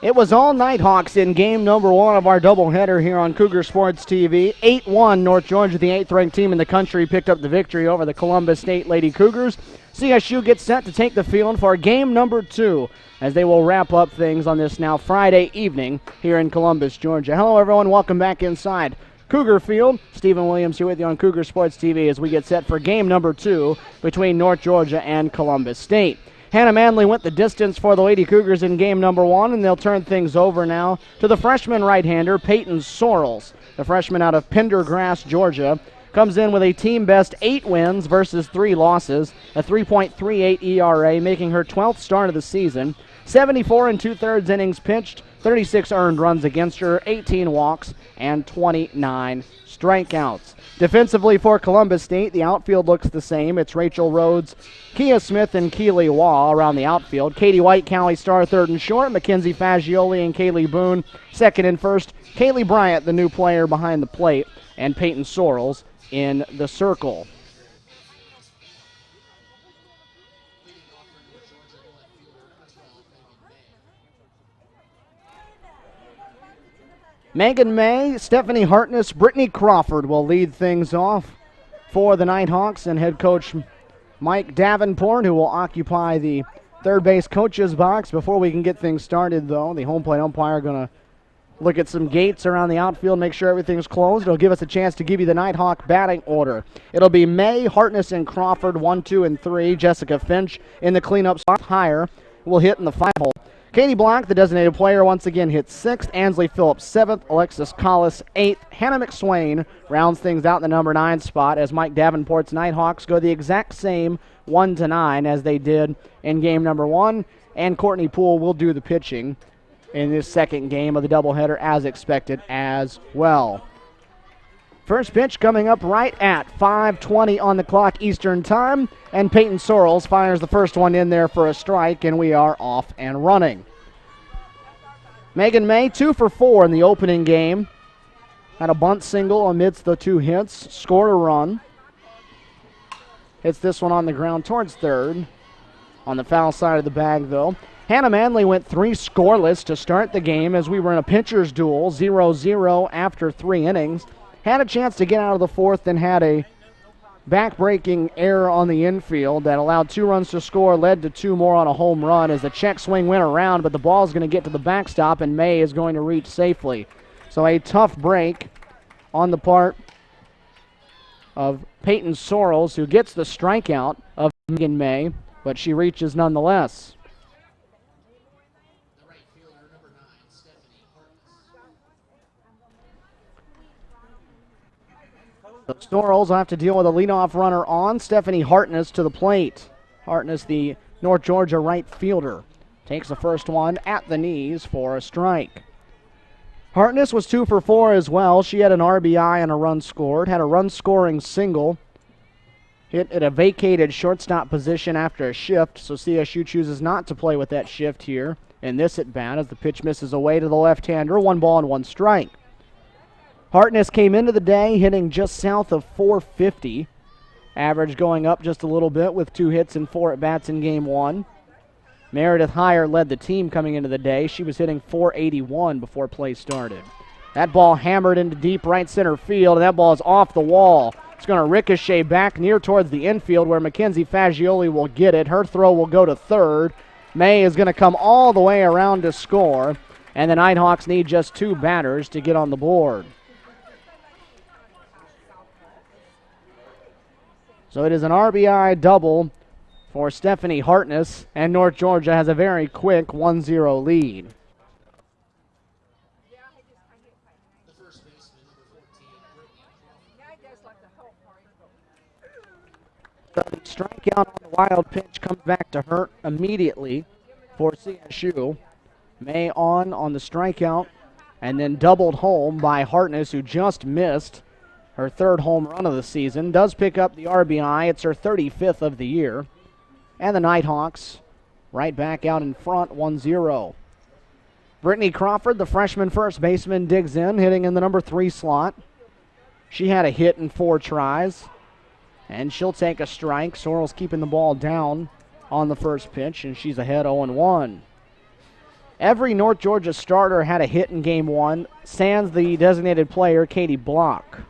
It was all Nighthawks in game number 1 of our doubleheader here on Cougar Sports TV. 8-1, North Georgia, the 8th-ranked team in the country, picked up the victory over the Columbus State Lady Cougars. CSU gets set to take the field for game number 2 as they will wrap up things on this now Friday evening here in Columbus, Georgia. Hello, everyone. Welcome back inside Cougar Field. Stephen Williams here with you on Cougar Sports TV as we get set for game number 2 between North Georgia and Columbus State. Hannah Manley went the distance for the Lady Cougars in game number 1, and they'll turn things over now to the freshman right-hander, Peyton Sorrells. The freshman out of Pendergrass, Georgia, comes in with a team-best 8 wins versus 3 losses, a 3.38 ERA, making her 12th start of the season. 74 and 2/3 innings pitched, 36 earned runs against her, 18 walks, and 29 strikeouts. Defensively for Columbus State, the outfield looks the same. It's Rachel Rhodes, Kia Smith, and Keely Waugh around the outfield. Katie White, Callie Starr, third and short. Mackenzie Fagioli and Kaylee Boone, second and first. Kaylee Bryant, the new player behind the plate, and Peyton Sorrells in the circle. Megan May, Stephanie Hartness, Brittany Crawford will lead things off for the Nighthawks, and head coach Mike Davenport, who will occupy the third base coach's box. Before we can get things started, though, the home plate umpire going to look at some gates around the outfield, make sure everything's closed. It'll give us a chance to give you the Nighthawk batting order. It'll be May, Hartness, and Crawford, 1, 2, and 3. Jessica Finch in the cleanup spot. Higher will hit in the 5-hole. Katie Block, the designated player, once again hits 6th. Ansley Phillips 7th. Alexis Collis 8th. Hannah McSwain rounds things out in the number 9 spot as Mike Davenport's Nighthawks go the exact same 1-9 as they did in game number 1. And Courtney Poole will do the pitching in this second game of the doubleheader as expected as well. First pitch coming up right at 5:20 on the clock Eastern Time, and Peyton Sorrells fires the first one in there for a strike, and we are off and running. Megan May, 2 for 4 in the opening game. Had a bunt single amidst the 2 hits, scored a run. Hits this one on the ground towards third. On the foul side of the bag, though. Hannah Manley went 3 scoreless to start the game as we were in a pitcher's duel, 0-0 after 3 innings. Had a chance to get out of the 4th, then had a back-breaking error on the infield that allowed 2 runs to score, led to 2 more on a home run as the check swing went around, but the ball is going to get to the backstop, and May is going to reach safely. So a tough break on the part of Peyton Sorrells, who gets the strikeout of Megan May, but she reaches nonetheless. The Sorrells will have to deal with a leadoff runner on. Stephanie Hartness to the plate. Hartness, the North Georgia right fielder, takes the first one at the knees for a strike. Hartness was 2 for 4 as well. She had an RBI and a run scored. Had a run-scoring single. Hit at a vacated shortstop position after a shift, so CSU chooses not to play with that shift here in this at-bat as the pitch misses away to the left-hander. 1 ball and 1 strike. Hartness came into the day hitting just south of 450. Average going up just a little bit with 2 hits and 4 at-bats in game 1. Meredith Heyer led the team coming into the day. She was hitting 481 before play started. That ball hammered into deep right center field, and that ball is off the wall. It's going to ricochet back near towards the infield where Mackenzie Fagioli will get it. Her throw will go to third. May is going to come all the way around to score, and the Nighthawks need just 2 batters to get on the board. So it is an RBI double for Stephanie Hartness, and North Georgia has a very quick 1-0 lead. The strikeout on the wild pitch comes back to hurt immediately for CSU. May on the strikeout, and then doubled home by Hartness, who just missed her 3rd home run of the season. Does pick up the RBI. It's her 35th of the year. And the Nighthawks right back out in front, 1-0. Brittany Crawford, the freshman first baseman, digs in, hitting in the number 3 slot. She had a hit in 4 tries, and she'll take a strike. Sorrells keeping the ball down on the first pitch, and she's ahead 0-1. Every North Georgia starter had a hit in game one, sans the designated player, Katie Block.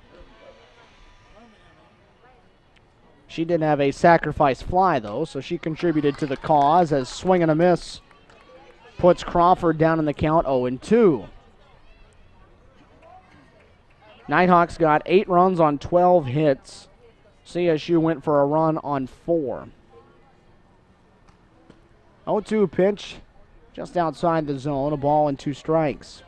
She didn't have a sacrifice fly, though, so she contributed to the cause as swing and a miss puts Crawford down in the count 0-2. Nighthawks got 8 runs on 12 hits. CSU went for a run on 4. 0-2 pitch just outside the zone, a ball and 2 strikes.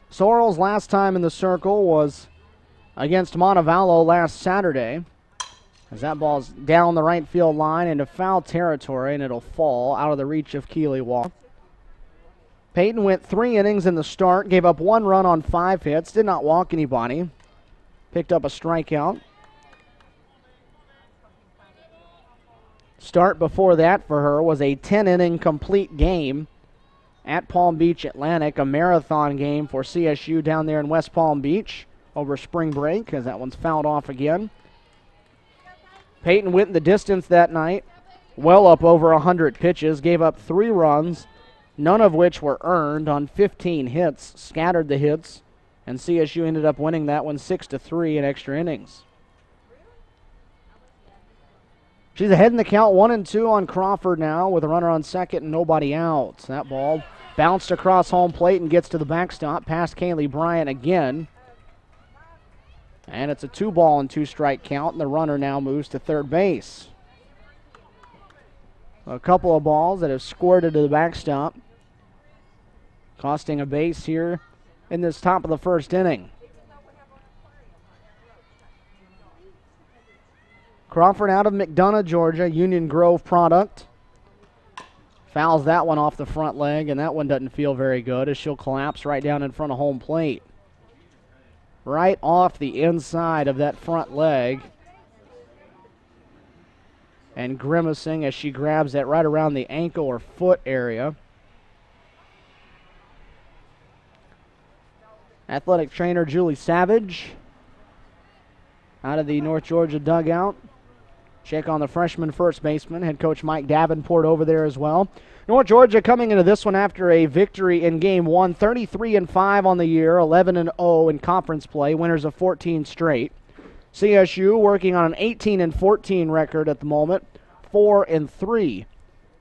Sorrel's last time in the circle was against Montevallo last Saturday, as that ball's down the right field line into foul territory, and it'll fall out of the reach of Keeley Wall. Peyton went 3 innings in the start, gave up 1 run on 5 hits, did not walk anybody, picked up a strikeout. Start before that for her was a 10-inning complete game at Palm Beach Atlantic, a marathon game for CSU down there in West Palm Beach over spring break, as that one's fouled off again. Peyton went the distance that night, well up over 100 pitches, gave up 3 runs, none of which were earned on 15 hits, scattered the hits, and CSU ended up winning that one 6-3 in extra innings. She's ahead in the count 1-2 on Crawford now with a runner on second and nobody out. That ball bounced across home plate and gets to the backstop past Kaylee Bryant again. And it's a 2-2 strike count, and the runner now moves to third base. A couple of balls that have squirted to the backstop, costing a base here in this top of the first inning. Crawford out of McDonough, Georgia, Union Grove product. Fouls that one off the front leg, and that one doesn't feel very good as she'll collapse right down in front of home plate. Right off the inside of that front leg. And grimacing as she grabs that right around the ankle or foot area. Athletic trainer Julie Savage out of the North Georgia dugout. Check on the freshman first baseman, head coach Mike Davenport over there as well. North Georgia coming into this one after a victory in game one, 33-5 on the year, 11-0 in conference play, winners of 14 straight. CSU working on an 18-14 record at the moment, 4-3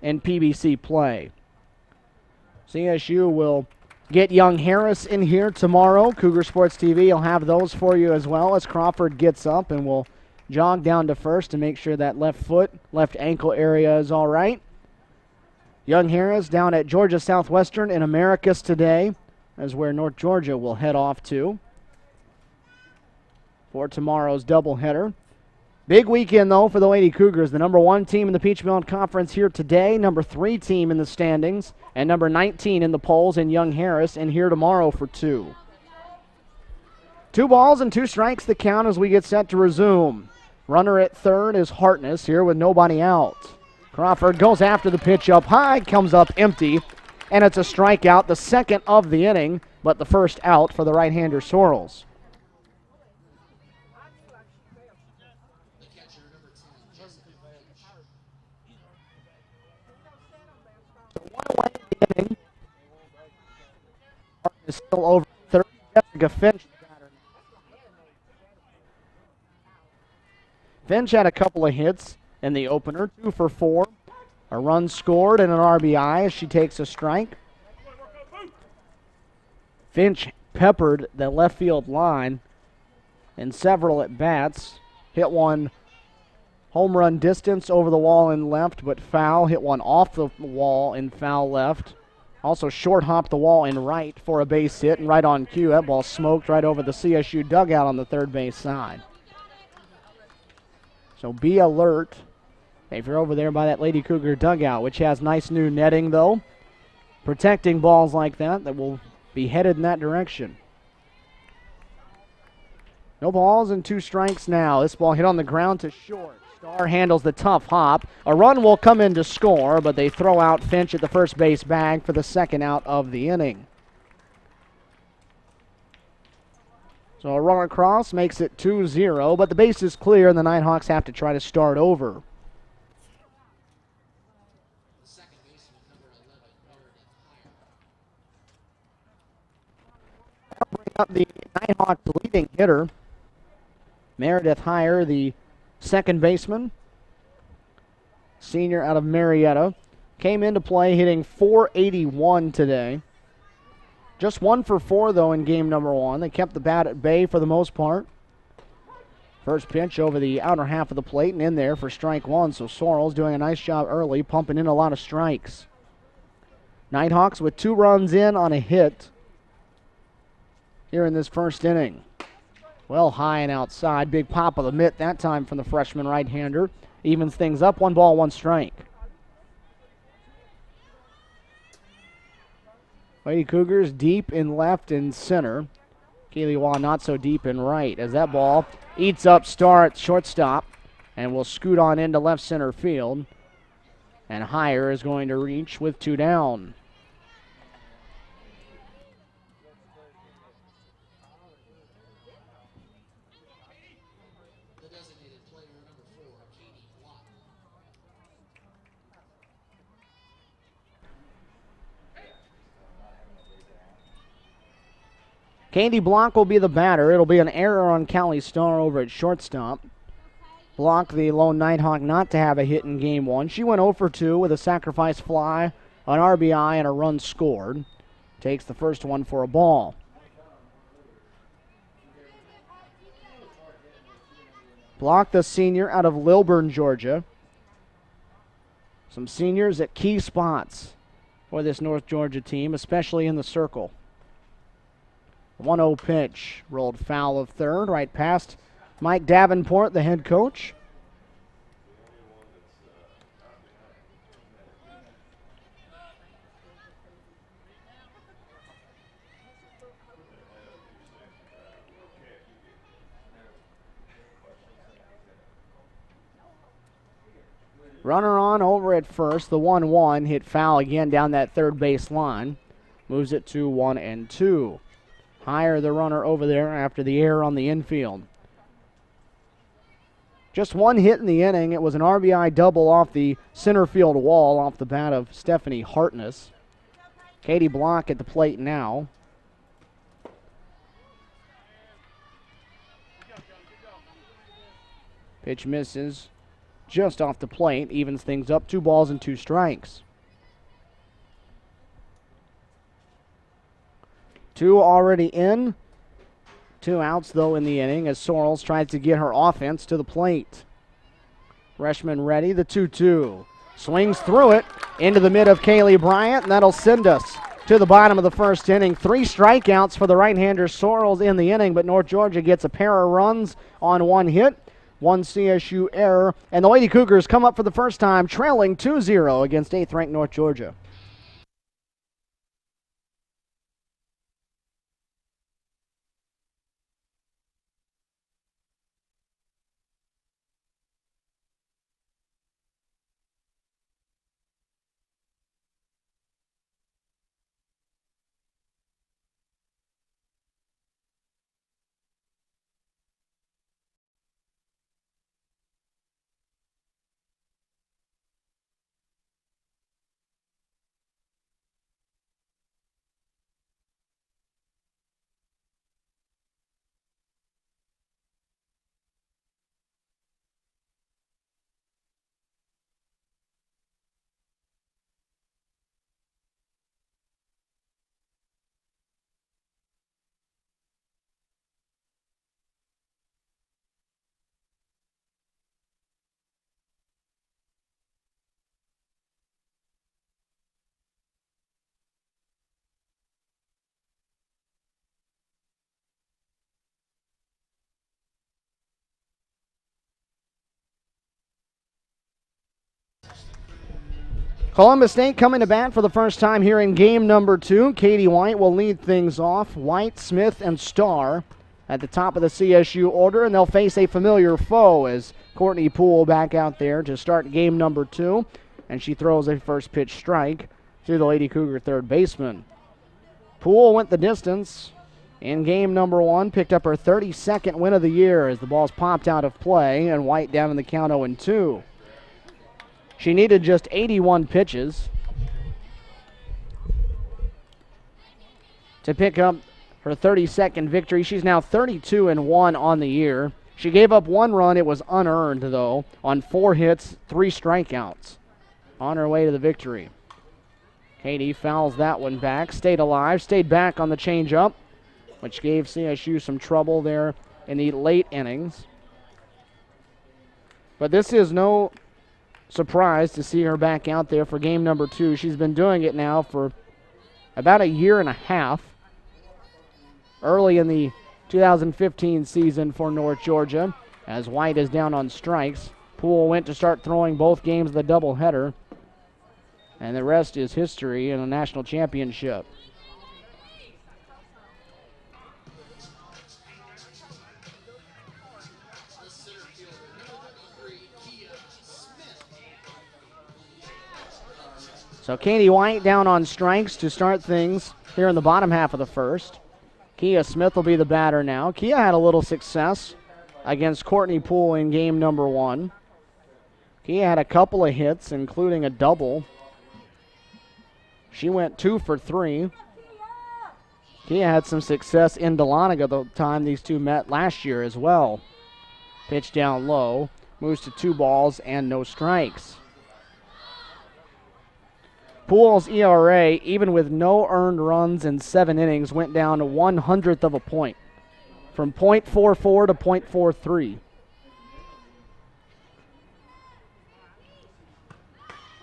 in PBC play. CSU will get young Harris in here tomorrow. Cougar Sports TV will have those for you as well as Crawford gets up and will jog down to first to make sure that left foot, left ankle area is all right. Young Harris down at Georgia Southwestern in Americus today is where North Georgia will head off to for tomorrow's doubleheader. Big weekend, though, for the Lady Cougars. The number 1 team in the Peach Belt Conference here today, number 3 team in the standings, and number 19 in the polls in Young Harris, and here tomorrow for 2. 2 strikes the count as we get set to resume. Runner at third is Hartness here with nobody out. Crawford goes after the pitch up high, comes up empty, and it's a strikeout, the second of the inning, but the first out for the right-hander Sorrels. Hartness still over third. Jessica Finch. Finch had a couple of hits in the opener, 2 for 4. A run scored and an RBI as she takes a strike. Finch peppered the left field line in several at-bats. Hit one home run distance over the wall in left, but foul. Hit one off the wall in foul left. Also short hopped the wall in right for a base hit, and right on cue, that ball smoked right over the CSU dugout on the third base side. So be alert if you're over there by that Lady Cougar dugout, which has nice new netting, though, protecting balls like that will be headed in that direction. No balls and 2 strikes now. This ball hit on the ground to short. Starr handles the tough hop. A run will come in to score, but they throw out Finch at the first base bag for the second out of the inning. So a run across makes it 2-0, but the base is clear and the Nighthawks have to try to start over. That'll bring up the Nighthawks leading hitter, Meredith Heyer, the second baseman, senior out of Marietta. Came into play hitting .481 today. Just 1 for 4, though, in game number 1. They kept the bat at bay for the most part. First pitch over the outer half of the plate and in there for strike 1. So Sorrells doing a nice job early, pumping in a lot of strikes. Nighthawks with 2 runs in on a hit here in this first inning. Well, high and outside. Big pop of the mitt that time from the freshman right-hander. Evens things up. 1 ball, 1 strike. Lady Cougars deep in left and center. Kaylee Waugh not so deep in right as that ball eats up Starr at shortstop and will scoot on into left center field. And Heyer is going to reach with 2 down. Katie Block will be the batter. It'll be an error on Callie Starr over at shortstop. Block, the lone Nighthawk, not to have a hit in game 1. She went 0 for 2 with a sacrifice fly, an RBI, and a run scored. Takes the first one for a ball. Block, the senior out of Lilburn, Georgia. Some seniors at key spots for this North Georgia team, especially in the circle. 1-0 pitch, rolled foul of third, right past Mike Davenport, the head coach. Runner on over at first, the 1-1 hit foul again down that third base line. Moves it to 1-2. Heyer the runner over there after the error on the infield. Just 1 hit in the inning. It was an RBI double off the center field wall off the bat of Stephanie Hartness. Katie Block at the plate now. Pitch misses just off the plate. Evens things up. 2 balls and 2 strikes. 2 already in. 2 outs, though, in the inning as Sorrells tries to get her offense to the plate. Freshman ready, the 2-2. Swings through it into the mid of Kaylee Bryant, and that'll send us to the bottom of the first inning. 3 strikeouts for the right-hander Sorrells in the inning, but North Georgia gets a pair of runs on 1 hit, 1 CSU error, and the Lady Cougars come up for the first time, trailing 2-0 against 8th-ranked North Georgia. Columbus State coming to bat for the first time here in game number 2. Katie White will lead things off. White, Smith, and Starr at the top of the CSU order, and they'll face a familiar foe as Courtney Poole back out there to start game number 2, and she throws a first pitch strike to the Lady Cougar third baseman. Poole went the distance in game number 1, picked up her 32nd win of the year as the ball's popped out of play, and White down in the count 0-2. She needed just 81 pitches to pick up her 32nd victory. She's now 32-1 on the year. She gave up 1 run. It was unearned, though, on 4 hits, 3 strikeouts on her way to the victory. Katie fouls that one back, stayed alive, stayed back on the changeup, which gave CSU some trouble there in the late innings. But this is no surprise to see her back out there for game number 2. She's been doing it now for about a year and a half. Early in the 2015 season for North Georgia, as White is down on strikes. Poole went to start throwing both games of the doubleheader, and the rest is history in a national championship. So Katie White down on strikes to start things here in the bottom half of the first. Kia Smith will be the batter now. Kia had a little success against Courtney Poole in game number 1. Kia had a couple of hits, including a double. She went 2 for 3. Kia had some success in Dahlonega the time these two met last year as well. Pitch down low, moves to 2 balls and no strikes. Poole's ERA, even with no earned runs in 7 innings, went down to 1/100th of a point, from .44 to .43.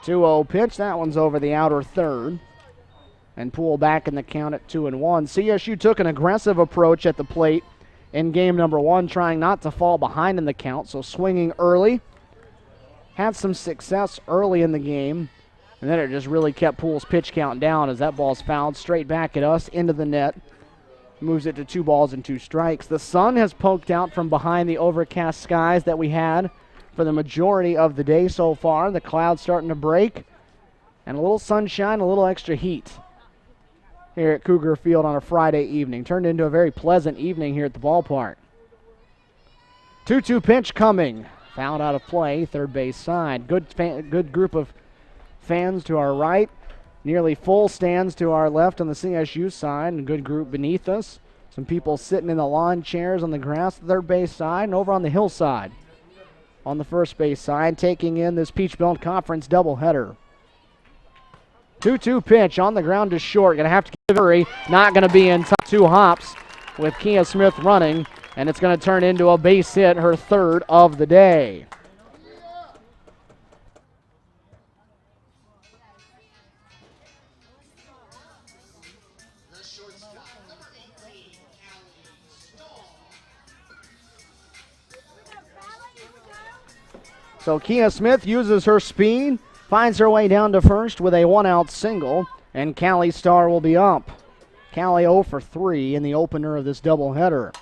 2-0 pitch. That one's over the outer third. And Poole back in the count at 2-1. CSU took an aggressive approach at the plate in game number 1, trying not to fall behind in the count, so swinging early. Had some success early in the game. And then it just really kept Poole's pitch count down as that ball's fouled straight back at us into the net. Moves it to 2 balls and 2 strikes. The sun has poked out from behind the overcast skies that we had for the majority of the day so far. The clouds starting to break. And a little sunshine, a little extra heat here at Cougar Field on a Friday evening. Turned into a very pleasant evening here at the ballpark. 2-2 pitch coming. Fouled out of play, third base side. Good group of fans to our right, nearly full stands to our left on the CSU side, and a good group beneath us. Some people sitting in the lawn chairs on the grass, third base side, and over on the hillside on the first base side, taking in this Peach Belt Conference doubleheader. 2-2 pitch on the ground to short. Going to have to give hurry. Not going to be in top 2 hops with Kia Smith running, and it's going to turn into a base hit, her 3rd of the day. So Kia Smith uses her speed, finds her way down to first with a 1-out single, and Callie Starr will be up. Callie 0 for 3 in the opener of this doubleheader.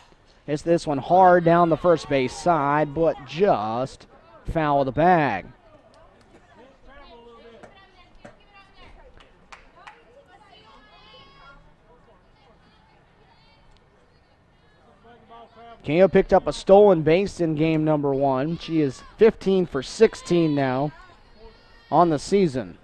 It's this one hard down the first base side, but just foul of the bag. Kia picked up a stolen base in game number 1. She is 15 for 16 now on the season.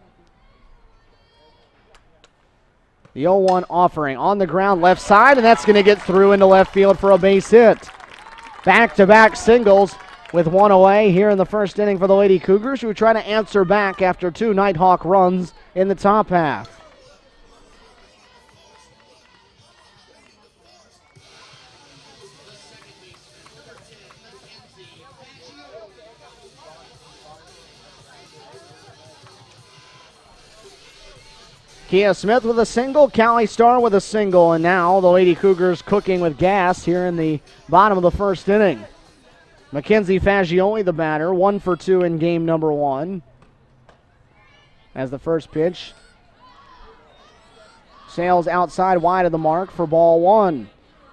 The 0-1 offering on the ground left side, and that's going to get through into left field for a base hit. Back-to-back singles with one away here in the first inning for the Lady Cougars, who try to answer back after 2 Nighthawk runs in the top half. Kia Smith with a single, Callie Starr with a single, and now the Lady Cougars cooking with gas here in the bottom of the first inning. Mackenzie Fagioli, the batter, 1 for 2 in game number 1. As the first pitch sails outside wide of the mark for ball 1.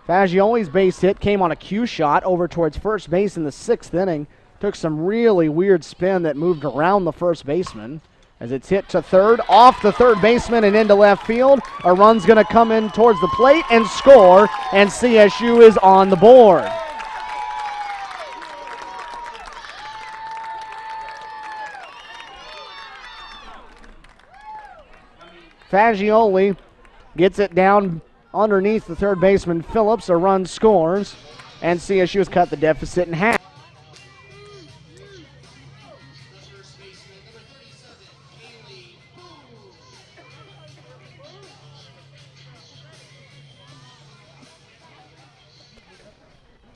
Fagioli's base hit came on a cue shot over towards first base in the 6th inning. Took some really weird spin that moved around the first baseman. as it's hit to third, off the third baseman and into left field. A run's going to come in towards the plate and score, and CSU is on the board. Fagioli gets it down underneath the third baseman Phillips. A run scores, and CSU has cut the deficit in half.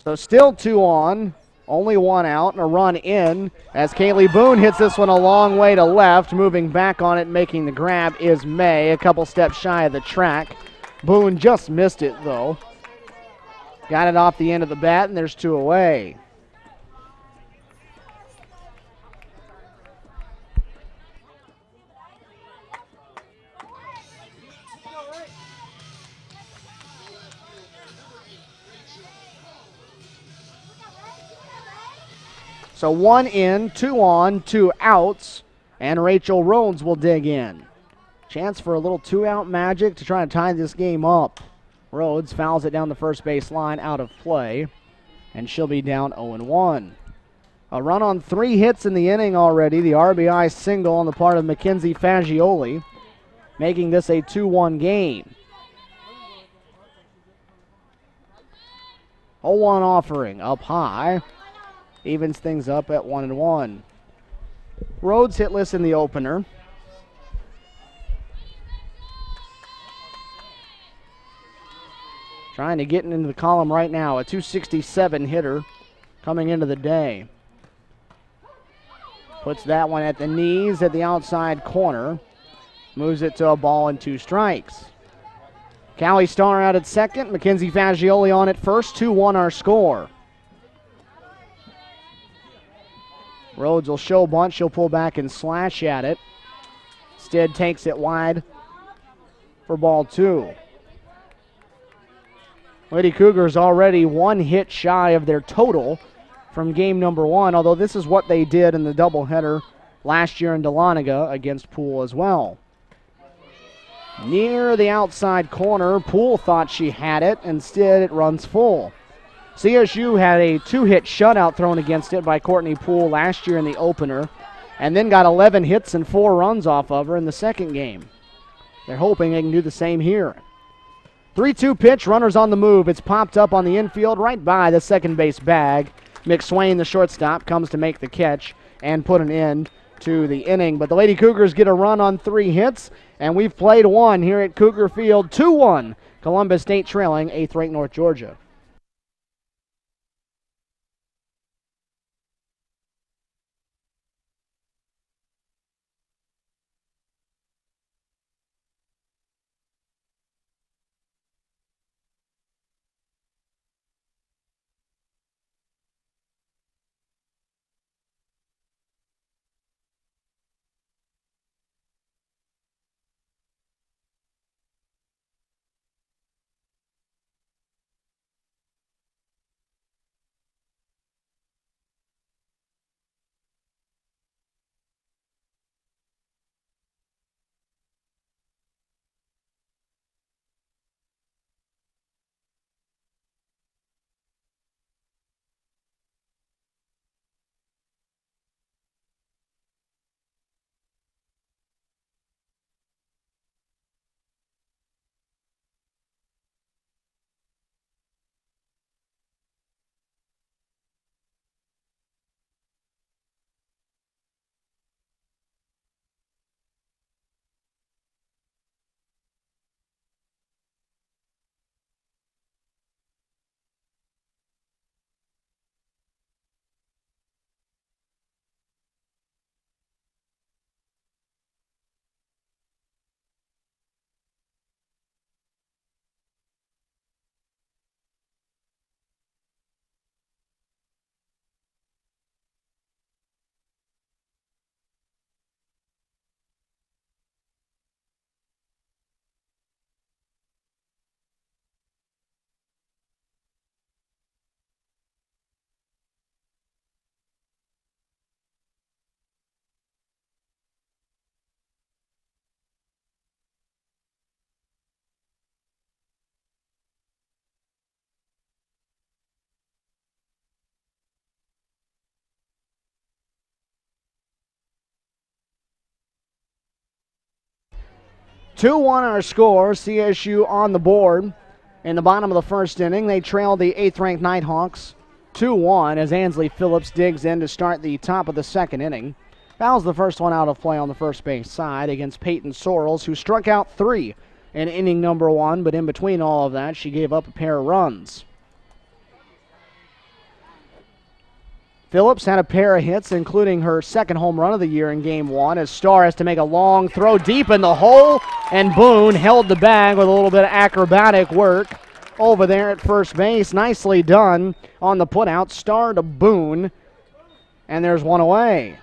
So still 2 on, only 1 out, and a run in as Kaylee Boone hits this one a long way to left. Moving back on it, making the grab is May, a couple steps shy of the track. Boone just missed it, though. Got it off the end of the bat, and there's 2 away. So 1 in, 2 on, 2 outs, and Rachel Rhodes will dig in. Chance for a little 2-out magic to try and tie this game up. Rhodes fouls it down the first base line, out of play, and she'll be down 0-1. A run on 3 hits in the inning already. The RBI single on the part of Mackenzie Fagioli, making this a 2-1 game. 0-1 offering up high. Evens things up at 1-1. Rhodes hitless in the opener. Trying to get into the column right now. A .267 hitter coming into the day. Puts that one at the knees at the outside corner. Moves it to a ball and 2 strikes. Callie Starr out at second. Mackenzie Fagioli on at first. 2-1 our score. Rhodes will show bunt. She'll pull back and slash at it. Instead takes it wide for ball 2. Lady Cougars already 1 hit shy of their total from game number 1, although this is what they did in the doubleheader last year in Dahlonega against Poole as well. Near the outside corner, Poole thought she had it. Instead, it runs full. CSU had a 2-hit shutout thrown against it by Courtney Poole last year in the opener, and then got 11 hits and 4 runs off of her in the second game. They're hoping they can do the same here. 3-2 pitch, runners on the move. It's popped up on the infield right by the second base bag. McSwain, the shortstop, comes to make the catch and put an end to the inning. But the Lady Cougars get a run on 3 hits, and we've played 1 here at Cougar Field. 2-1, Columbus State trailing 8th-ranked North Georgia. 2-1 our score. CSU on the board in the bottom of the first inning. They trail the 8th-ranked Nighthawks 2-1 as Ansley Phillips digs in to start the top of the second inning. Fouls the first one out of play on the first base side against Peyton Sorrells, who struck out 3 in inning number 1, but in between all of that, she gave up a pair of runs. Phillips had a pair of hits, including her second home run of the year in Game 1, as Starr has to make a long throw deep in the hole, and Boone held the bag with a little bit of acrobatic work over there at first base. Nicely done on the putout. Starr to Boone, and there's one away.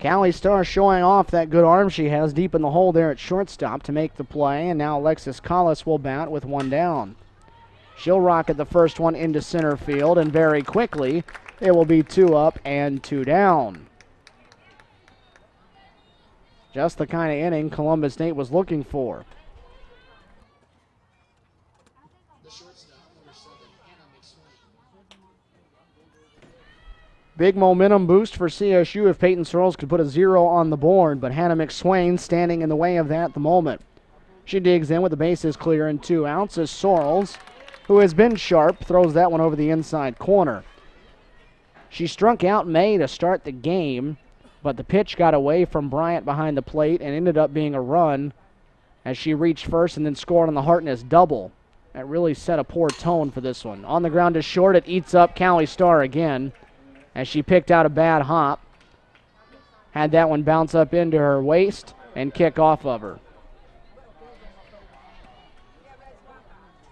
Callie Starr showing off that good arm she has deep in the hole there at shortstop to make the play, and now Alexis Collis will bat with one down. She'll rocket the first one into center field, and very quickly it will be 2 up and 2 down. Just the kind of inning Columbus State was looking for. Big momentum boost for CSU if Peyton Sorrells could put a 0 on the board, but Hannah McSwain standing in the way of that at the moment. She digs in with the bases clear and 2 outs as Sorrells, who has been sharp, throws that one over the inside corner. She struck out May to start the game, but the pitch got away from Bryant behind the plate and ended up being a run as she reached first and then scored on the Hartness double. That really set a poor tone for this one. On the ground to short, it eats up Callie Starr again, as she picked out a bad hop. Had that one bounce up into her waist and kick off of her.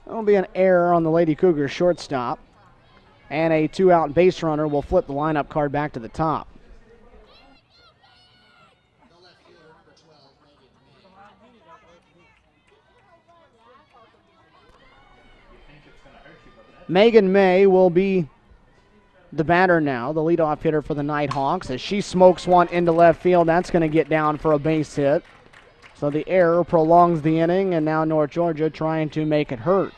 That'll be an error on the Lady Cougars shortstop. And a 2-out base runner will flip the lineup card back to the top. Megan May will be the batter now, the leadoff hitter for the Nighthawks, as she smokes one into left field. That's going to get down for a base hit. So the error prolongs the inning, and now North Georgia trying to make it hurt.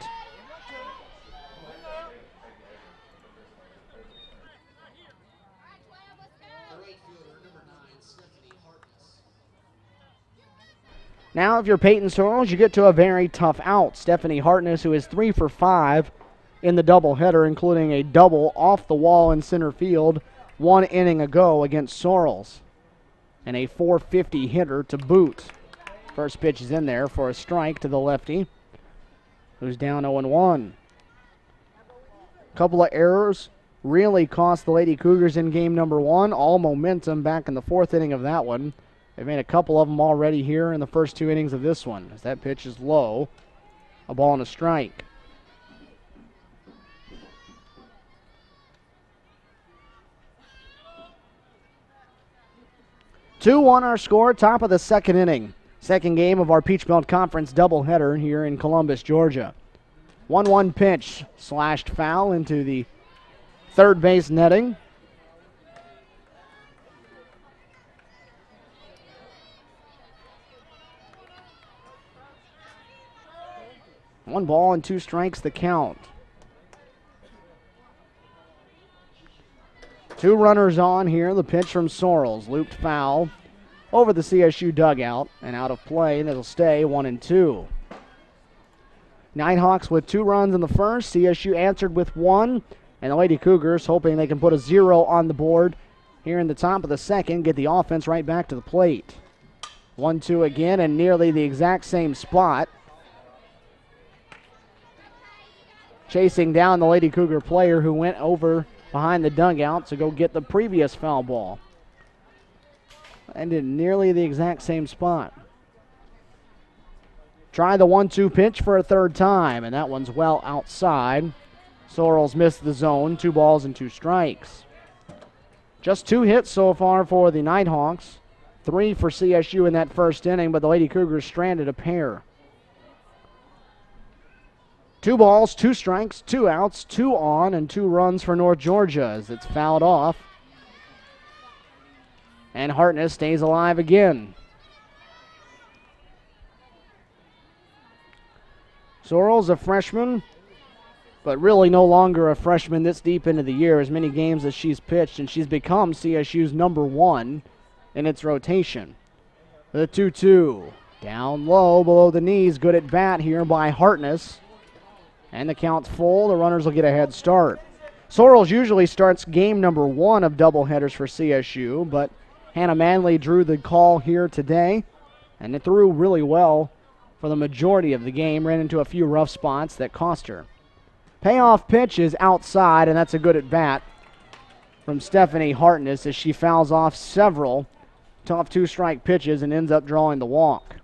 Now if you're Peyton Sorrells, you get to a very tough out. Stephanie Hartness, who is 3 for 5 in the doubleheader, including a double off the wall in center field 1 inning ago against Sorrells. And a .450 hitter to boot. First pitch is in there for a strike to the lefty, who's down 0-1. Couple of errors really cost the Lady Cougars in game number 1. All momentum back in the 4th inning of that one. They've made a couple of them already here in the first 2 innings of this one, as that pitch is low. A ball and a strike. Two-1 our score, top of the second inning. Second game of our Peach Belt Conference doubleheader here in Columbus, Georgia. 1-1 pitch, slashed foul into the third base netting. One ball and 2 strikes the count. 2 runners on here. The pitch from Sorrells, looped foul over the CSU dugout and out of play, and it'll stay 1-2. Nighthawks with 2 runs in the first. CSU answered with 1, and the Lady Cougars hoping they can put a 0 on the board here in the top of the second, get the offense right back to the plate. 1-2 again, and nearly the exact same spot. Chasing down the Lady Cougar player who went over behind the dugout to go get the previous foul ball. And in nearly the exact same spot. Try the 1-2 pitch for a third time, and that one's well outside. Sorrells missed the zone, 2 balls and 2 strikes. Just 2 hits so far for the Nighthawks. 3 for CSU in that first inning, but the Lady Cougars stranded a pair. 2 balls, 2 strikes, 2 outs, 2 on, and 2 runs for North Georgia as it's fouled off. And Hartness stays alive again. Sorrells, a freshman, but really no longer a freshman this deep into the year, as many games as she's pitched, and she's become CSU's number one in its rotation. The 2-2, down low, below the knees, good at bat here by Hartness. And the count's full, the runners will get a head start. Sorrells usually starts game number one of doubleheaders for CSU, but Hannah Manley drew the call here today, and it threw really well for the majority of the game, ran into a few rough spots that cost her. Payoff pitch is outside, and that's a good at bat from Stephanie Hartness as she fouls off several tough two-strike pitches and ends up drawing the walk.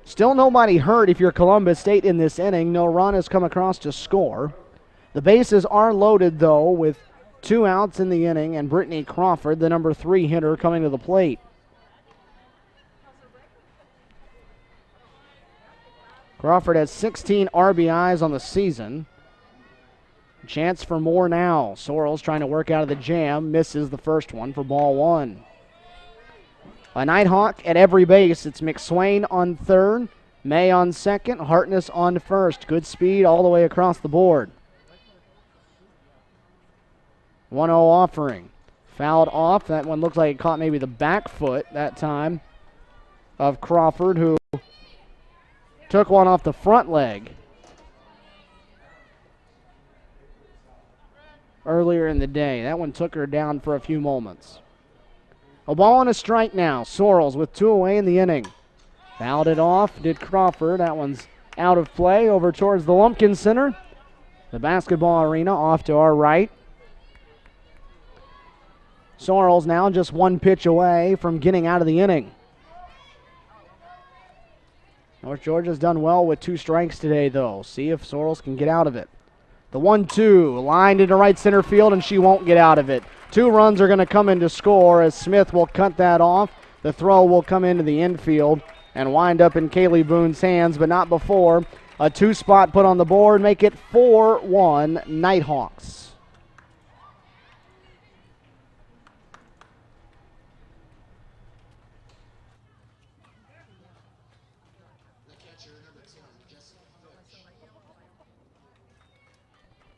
Still nobody hurt if you're Columbus State in this inning. No run has come across to score. The bases are loaded, though, with 2 outs in the inning, and Brittany Crawford, the number 3 hitter, coming to the plate. Crawford has 16 RBIs on the season. Chance for more now. Sorrells trying to work out of the jam. Misses the first one for ball 1. A Nighthawk at every base. It's McSwain on third, May on second, Hartness on first. Good speed all the way across the board. 1-0 offering. Fouled off. That one looks like it caught maybe the back foot that time of Crawford, who took one off the front leg earlier in the day. That one took her down for a few moments. A ball and a strike now. Sorrells with 2 away in the inning. Fouled it off, did Crawford. That one's out of play over towards the Lumpkin Center. The basketball arena off to our right. Sorrells now just 1 pitch away from getting out of the inning. North Georgia's done well with 2 strikes today, though. See if Sorrells can get out of it. The 1-2, lined into right center field, and she won't get out of it. 2 runs are going to come in to score as Smith will cut that off. The throw will come into the infield and wind up in Kaylee Boone's hands, but not before. A 2-spot put on the board, make it 4-1 Nighthawks.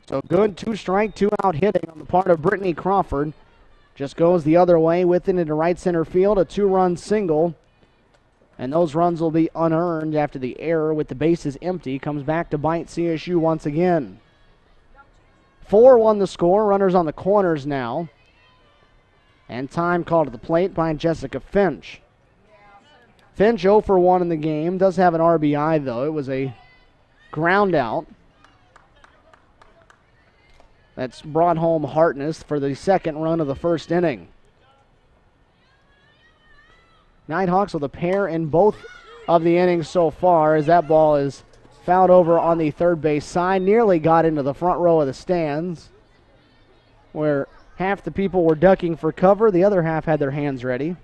So good 2-strike, 2-out hitting on the part of Brittany Crawford. Just goes the other way with it into right center field, a 2-run single. And those runs will be unearned after the error with the bases empty. Comes back to bite CSU once again. 4-1 the score, runners on the corners now. And time called to the plate by Jessica Finch. Finch 0 for 1 in the game, does have an RBI though. It was a ground out. That's brought home Hartness for the second run of the first inning. Nighthawks with a pair in both of the innings so far, as that ball is fouled over on the third base side. Nearly got into the front row of the stands, where half the people were ducking for cover, the other half had their hands ready.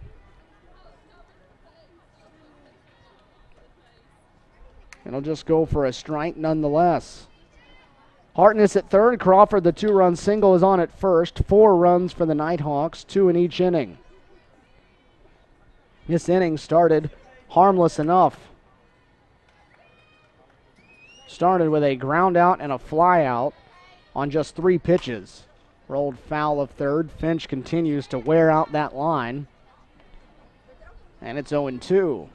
It'll just go for a strike nonetheless. Hartness at third. Crawford, the 2-run single, is on at first. 4 runs for the Nighthawks, 2 in each inning. This inning started harmless enough. Started with a ground out and a fly out on just 3 pitches. Rolled foul of third. Finch continues to wear out that line. And it's 0-2.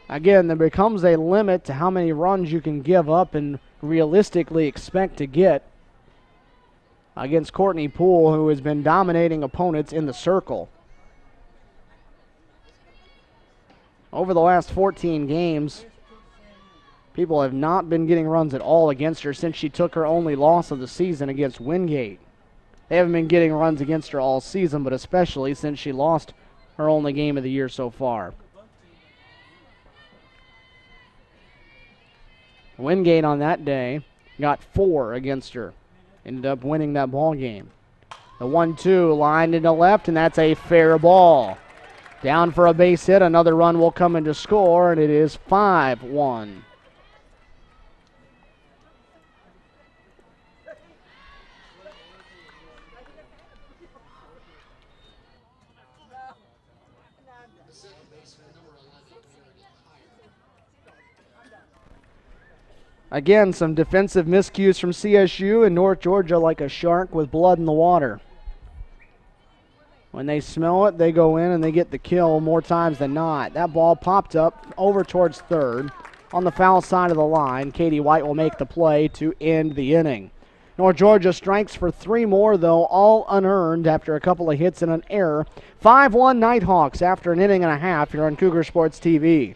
Again, there becomes a limit to how many runs you can give up and realistically expect to get against Courtney Poole, who has been dominating opponents in the circle. Over the last 14 games, people have not been getting runs at all against her since she took her only loss of the season against Wingate. They haven't been getting runs against her all season, but especially since she lost her only game of the year so far. Wingate on that day got 4 against her. Ended up winning that ball game. The 1-2 lined into left, and that's a fair ball. Down for a base hit. Another run will come in to score, and it is 5-1. Again, some defensive miscues from CSU, and North Georgia like a shark with blood in the water. When they smell it, they go in and they get the kill more times than not. That ball popped up over towards third on the foul side of the line. Katie White will make the play to end the inning. North Georgia strikes for 3 more, though, all unearned after a couple of hits and an error. 5-1 Nighthawks after an inning and a half here on Cougar Sports TV.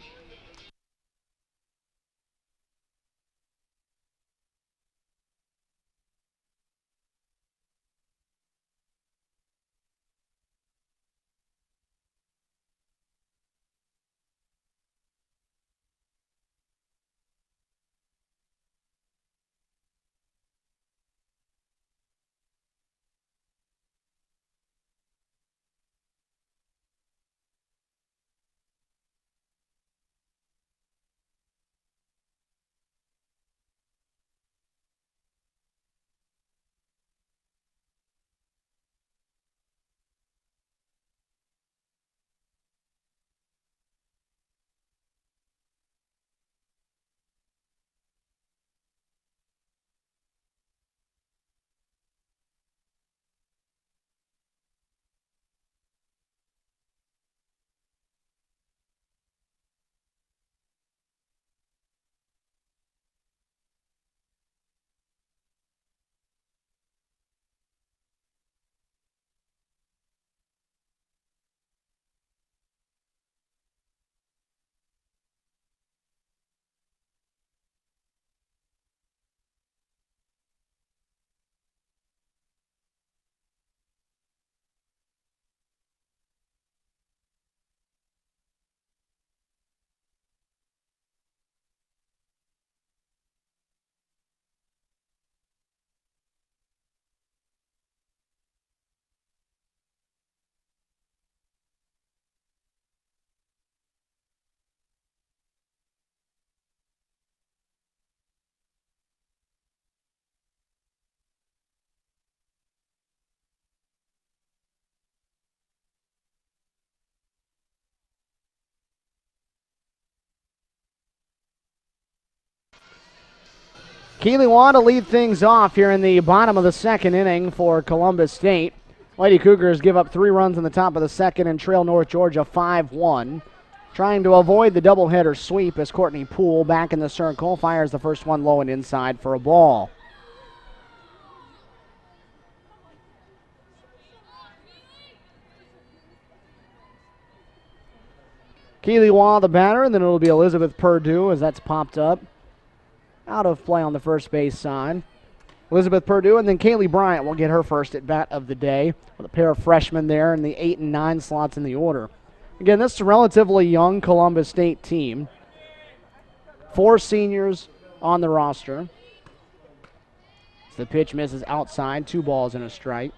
Keely Waugh to lead things off here in the bottom of the second inning for Columbus State. Lady Cougars give up 3 runs in the top of the second and trail North Georgia 5-1. Trying to avoid the doubleheader sweep as Courtney Poole back in the circle fires the first one low and inside for a ball. Keely Waugh the batter, and then it'll be Elizabeth Purdue as that's popped up. Out of play on the first base side. Elizabeth Purdue, and then Kaylee Bryant will get her first at bat of the day with a pair of freshmen there in the 8 and 9 slots in the order. Again, this is a relatively young Columbus State team. 4 seniors on the roster. As the pitch misses outside, 2 balls and a strike.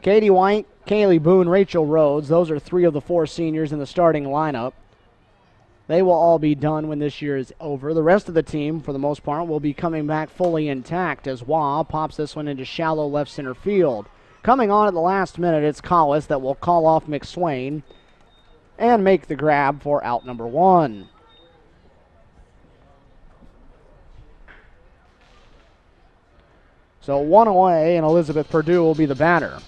Katie White, Kaylee Boone, Rachel Rhodes, those are 3 of the 4 seniors in the starting lineup. They will all be done when this year is over. The rest of the team, for the most part, will be coming back fully intact as Waugh pops this one into shallow left center field. Coming on at the last minute, it's Collis that will call off McSwain and make the grab for out number 1. So 1 away, and Elizabeth Purdue will be the batter.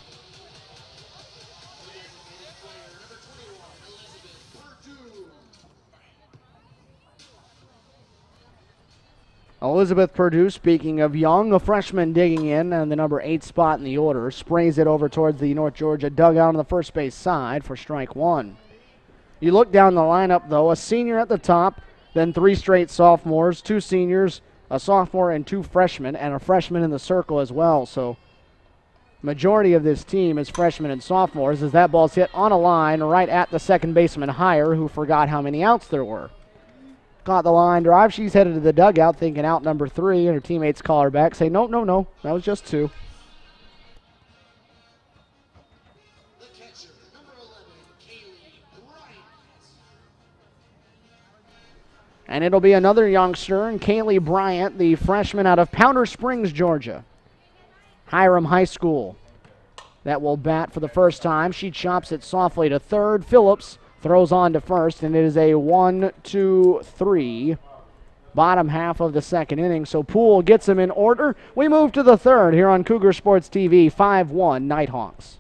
Elizabeth Purdue, speaking of young, a freshman digging in on the number 8 spot in the order, sprays it over towards the North Georgia dugout on the first base side for strike 1. You look down the lineup, though, a senior at the top, then 3 straight sophomores, 2 seniors, a sophomore, and 2 freshmen, and a freshman in the circle as well. So majority of this team is freshmen and sophomores as that ball's hit on a line right at the second baseman Heyer, who forgot how many outs there were. Caught the line drive. She's headed to the dugout thinking out number 3, and her teammates call her back, say, no, that was just 2. The catcher, number 11, Kaylee Bryant. And it'll be another youngster, and Kaylee Bryant, the freshman out of Powder Springs, Georgia. Hiram High School. That will bat for the first time. She chops it softly to third. Phillips throws on to first, and it is a 1-2-3 bottom half of the second inning. So Poole gets them in order. We move to the third here on Cougar Sports TV, 5-1 Nighthawks.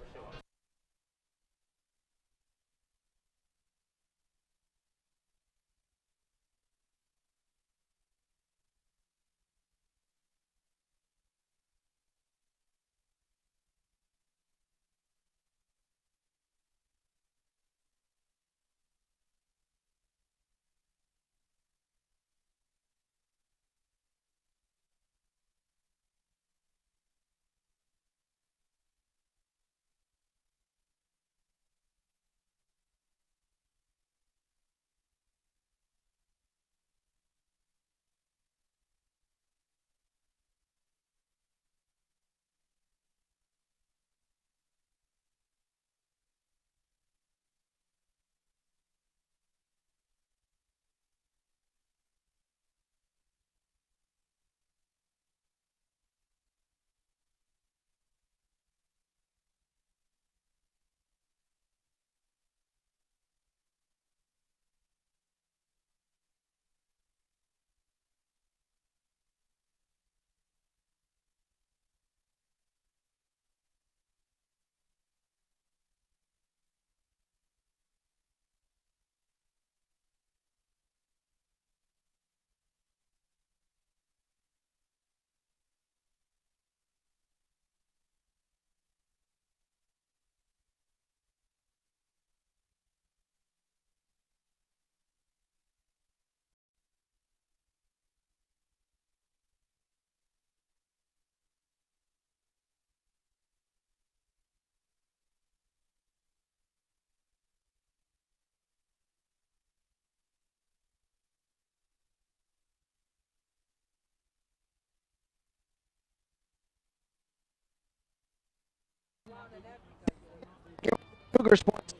Cougar Sports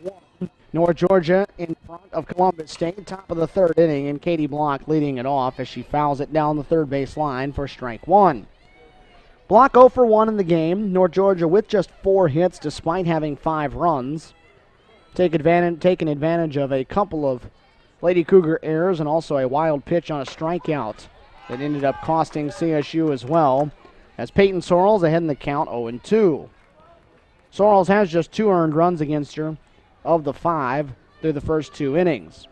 5-1. North Georgia in front of Columbus State, top of the third inning, and Katie Block leading it off as she fouls it down the third base line for strike one. Block 0 for 1 in the game. North Georgia with just 4 hits despite having 5 runs. Taking advantage of a couple of Lady Cougar errors and also a wild pitch on a strikeout that ended up costing CSU as well, as Peyton Sorrells ahead in the count 0-2. Sorrells has just 2 earned runs against her of the 5 through the first 2 innings.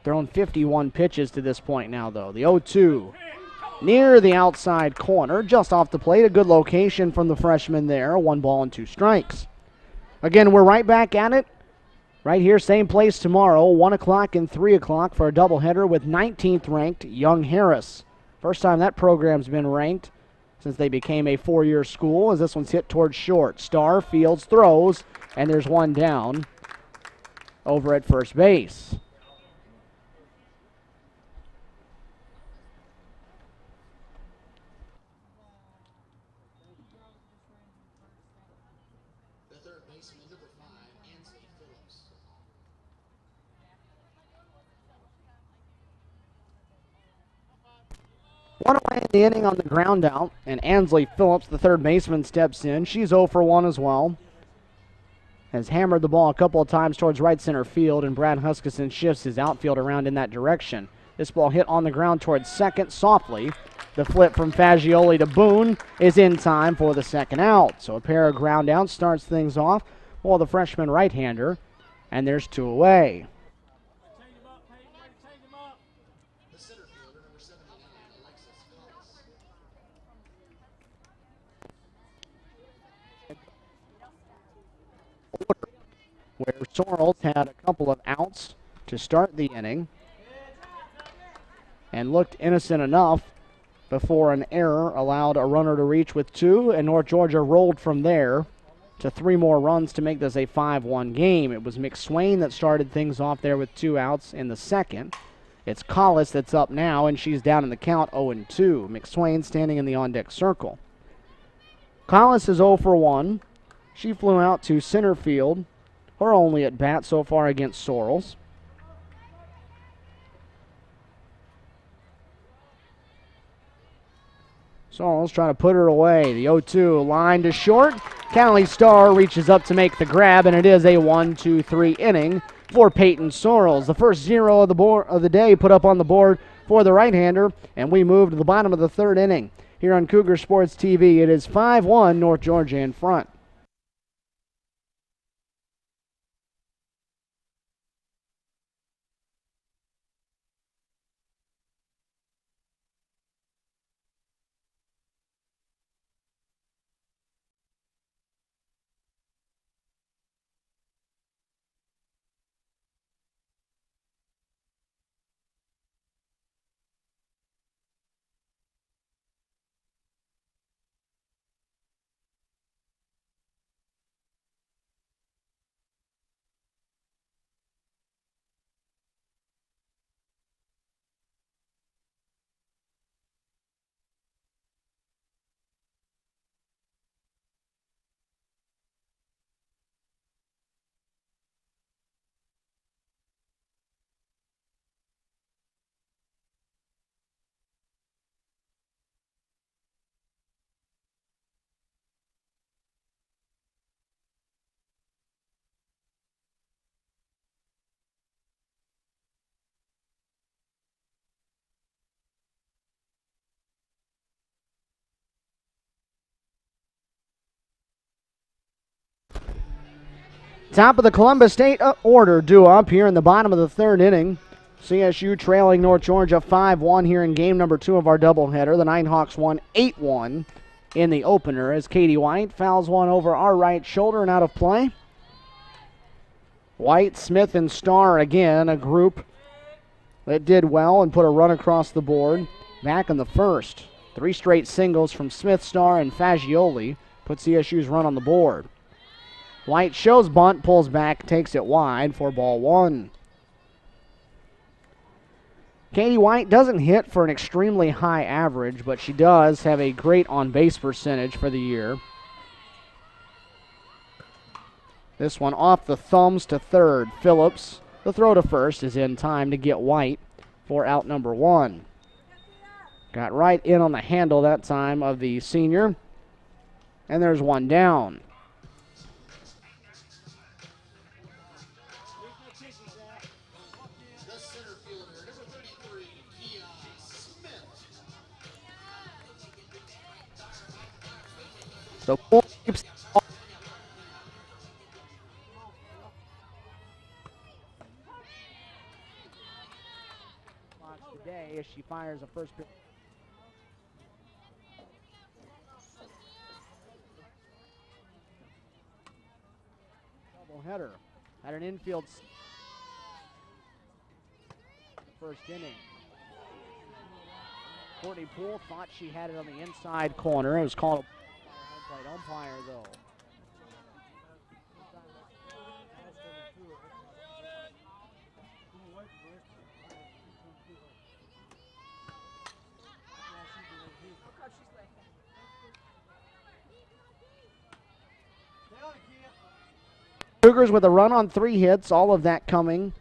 Thrown 51 pitches to this point now, though. The 0-2 near the outside corner, just off the plate. A good location from the freshman there. 1 ball and 2 strikes. Again, we're right back at it. Right here, same place tomorrow, 1 o'clock and 3 o'clock for a doubleheader with 19th ranked Young Harris. First time that program's been ranked since they became a 4-year school, as this one's hit towards short. Starr fields, throws, and there's 1 down over at first base. The third baseman, number 5, Ansley Phillips. One away in the inning on the ground out, and Ansley Phillips, the third baseman, steps in. She's 0 for 1 as well. Has hammered the ball a couple of times towards right center field, and Brad Huskisson shifts his outfield around in that direction. This ball hit on the ground towards second softly. The flip from Fagioli to Boone is in time for the second out. So a pair of ground outs starts things off for the freshman right-hander, and there's 2 away. The center fielder, number 79, Alexis Collis. Where Sorrells had a couple of outs to start the inning and looked innocent enough before an error allowed a runner to reach with 2, and North Georgia rolled from there to 3 more runs to make this a 5-1 game. It was McSwain that started things off there with 2 outs in the second. It's Collis that's up now, and she's down in the count 0-2. McSwain standing in the on-deck circle. Collis is 0 for 1. She flew out to center field, her only at bat so far against Sorrells. Sorrells trying to put her away. The 0-2 line to short. Callie Starr reaches up to make the grab, and it is a 1-2-3 inning for Peyton Sorrells. The first zero of the day put up on the board for the right-hander, and we move to the bottom of the third inning. Here on Cougar Sports TV, it is 5-1 North Georgia in front. Top of the Columbus State order due up here in the bottom of the third inning. CSU trailing North Georgia 5-1 here in game number 2 of our doubleheader. The Nighthawks won 8-1 in the opener as Katie White fouls one over our right shoulder and out of play. White, Smith, and Starr again, a group that did well and put a run across the board back in the first. 3 straight singles from Smith, Starr, and Fagioli put CSU's run on the board. White shows bunt, pulls back, takes it wide for ball 1. Katie White doesn't hit for an extremely high average, but she does have a great on-base percentage for the year. This one off the thumbs to third. Phillips, the throw to first, is in time to get White for out number 1. Got right in on the handle that time of the senior. And there's one down. The center fielder, number 33, Kia Smith. So Bull keeps today as she fires a first pitch. Header at an infield first inning. Courtney Poole thought she had it on the inside corner. It was called a home plate umpire, though. Cougars with a run on 3 hits, all of that coming.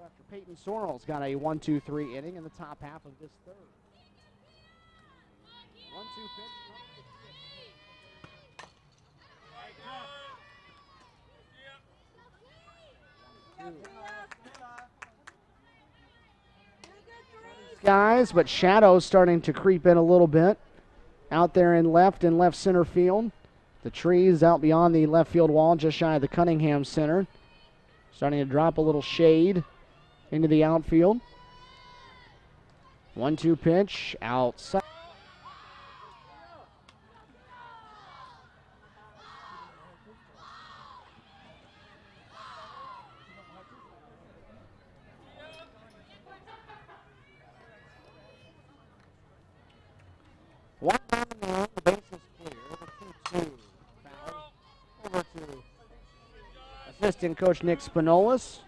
After Peyton Sorrells got a 1-2-3 inning in the top half of this third. 1-2 pitch. Guys, but shadows starting to creep in a little bit. Out there in left and left center field. The trees out beyond the left field wall, just shy of the Cunningham Center. Starting to drop a little shade into the outfield. 1-2 pitch outside. One down now, the base is clear. The 2-2 foul. Over to assistant coach Nick Spinolis.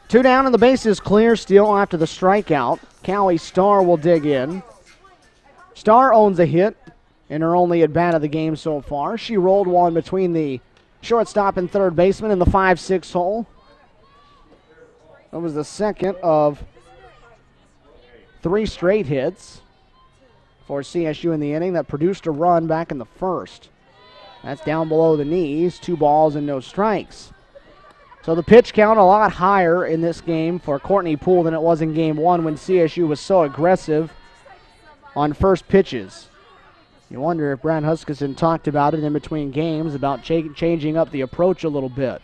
Two down and the base is clear still after the strikeout. Callie Starr will dig in. Starr owns a hit in her only at bat of the game so far. She rolled one between the shortstop and third baseman in the 5-6 hole. That was the second of 3 straight hits for CSU in the inning that produced a run back in the first. That's down below the knees, 2 balls and no strikes. So the pitch count a lot higher in this game for Courtney Poole than it was in game 1 when CSU was so aggressive on first pitches. You wonder if Brad Huskisson talked about it in between games about changing up the approach a little bit.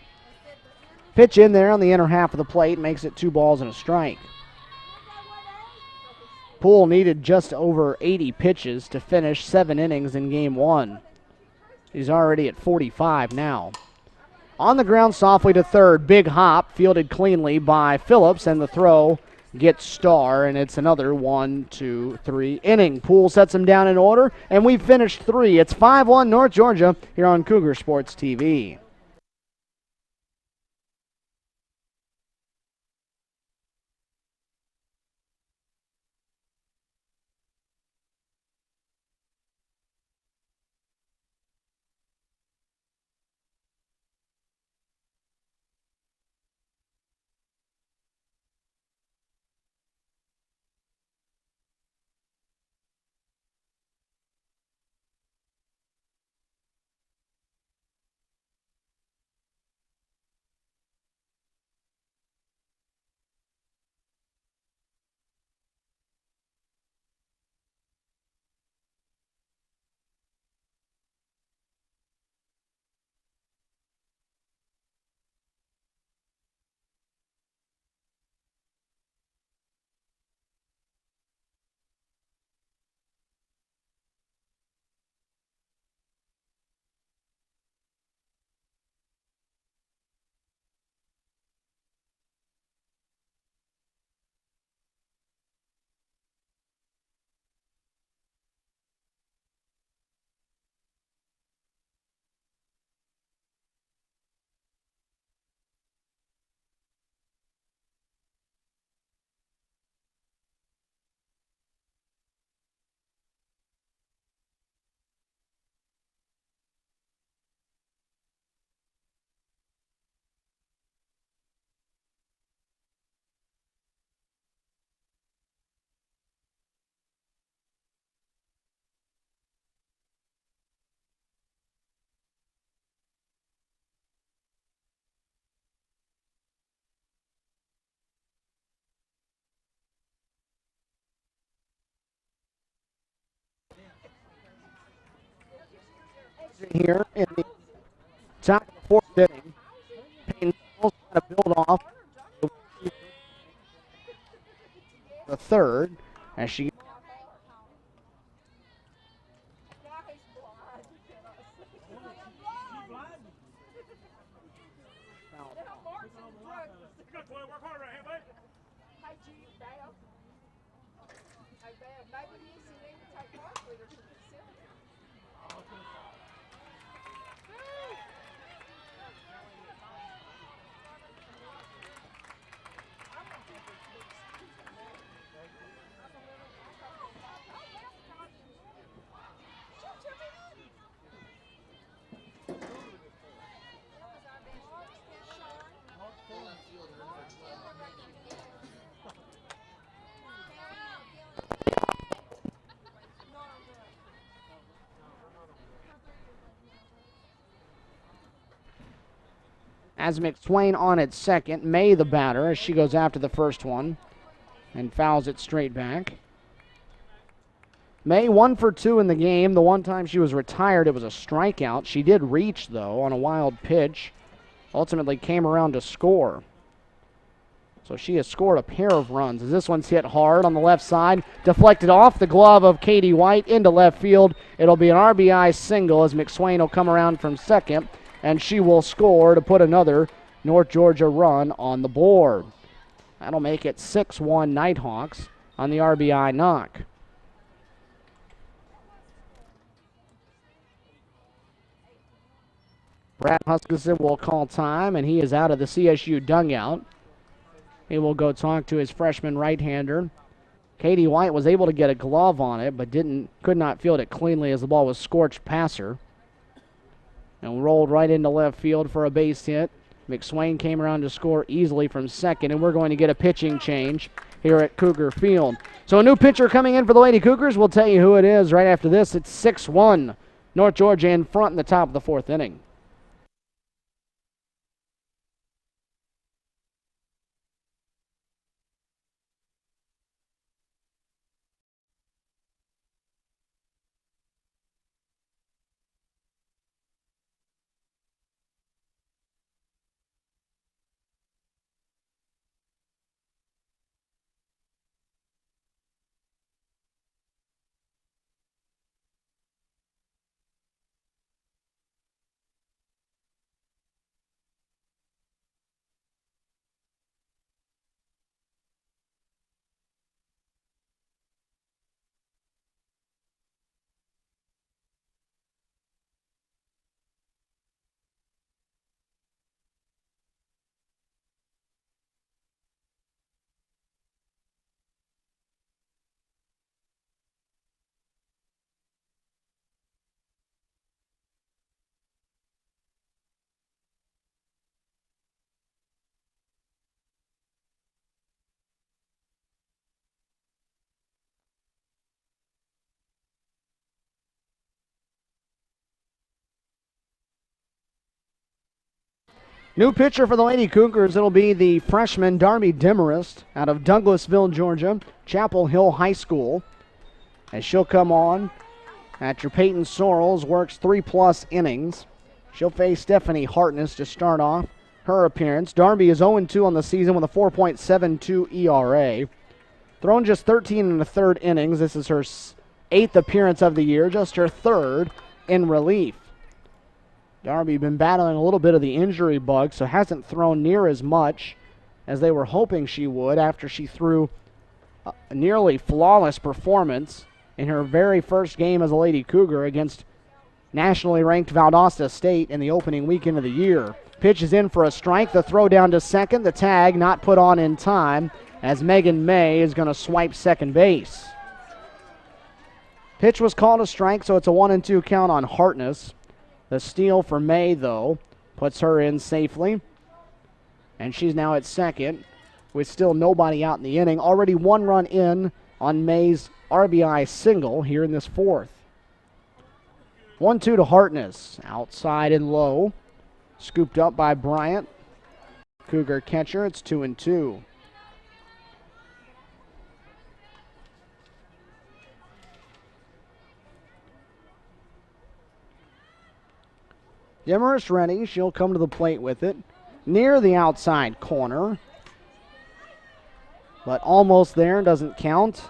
Pitch in there on the inner half of the plate makes it 2 balls and a strike. Poole needed just over 80 pitches to finish 7 innings in game 1. He's already at 45 now. On the ground softly to third, big hop, fielded cleanly by Phillips, and the throw gets Starr, and it's another 1-2-3 inning. Poole sets him down in order, and we've finished 3. It's 5-1 North Georgia here on Cougar Sports TV. Here in the top of the 4th inning, Payne Mills trying to build off the 3rd as she Has McSwain on at second. May the batter as she goes after the first one and fouls it straight back. May 1 for 2 in the game. The one time she was retired, it was a strikeout. She did reach, though, on a wild pitch. Ultimately came around to score. So she has scored a pair of runs. As this one's hit hard on the left side, deflected off the glove of Katie White into left field. It'll be an RBI single as McSwain will come around from second, and she will score to put another North Georgia run on the board. That'll make it 6-1 Nighthawks on the RBI knock. Brad Huskisson will call time, and he is out of the CSU dugout. He will go talk to his freshman right-hander. Katie White was able to get a glove on it, but could not field it cleanly as the ball was scorched past her. And rolled right into left field for a base hit. McSwain came around to score easily from second, and we're going to get a pitching change here at Cougar Field. So a new pitcher coming in for the Lady Cougars. We'll tell you who it is right after this. It's 6-1. North Georgia in front in the top of the fourth inning. New pitcher for the Lady Cougars, it'll be the freshman Darby Demarest out of Douglasville, Georgia, Chapel Hill High School. As she'll come on after Peyton Sorrells works 3+ innings. She'll face Stephanie Hartness to start off her appearance. Darby is 0-2 on the season with a 4.72 ERA. Thrown just 13 1/3 innings. This is her 8th appearance of the year, just her 3rd in relief. Darby been battling a little bit of the injury bug, so hasn't thrown near as much as they were hoping she would after she threw a nearly flawless performance in her very first game as a Lady Cougar against nationally ranked Valdosta State in the opening weekend of the year. Pitch is in for a strike. The throw down to second. The tag not put on in time as Megan May is going to swipe second base. Pitch was called a strike, so it's a 1-2 count on Hartness. The steal for May, though, puts her in safely. And she's now at second with still nobody out in the inning. Already 1 run in on May's RBI single here in this 4th. 1-2 to Hartness. Outside and low. Scooped up by Bryant. Cougar catcher. It's 2-2. Demarest ready. She'll come to the plate with it. Near the outside corner. But almost there. Doesn't count.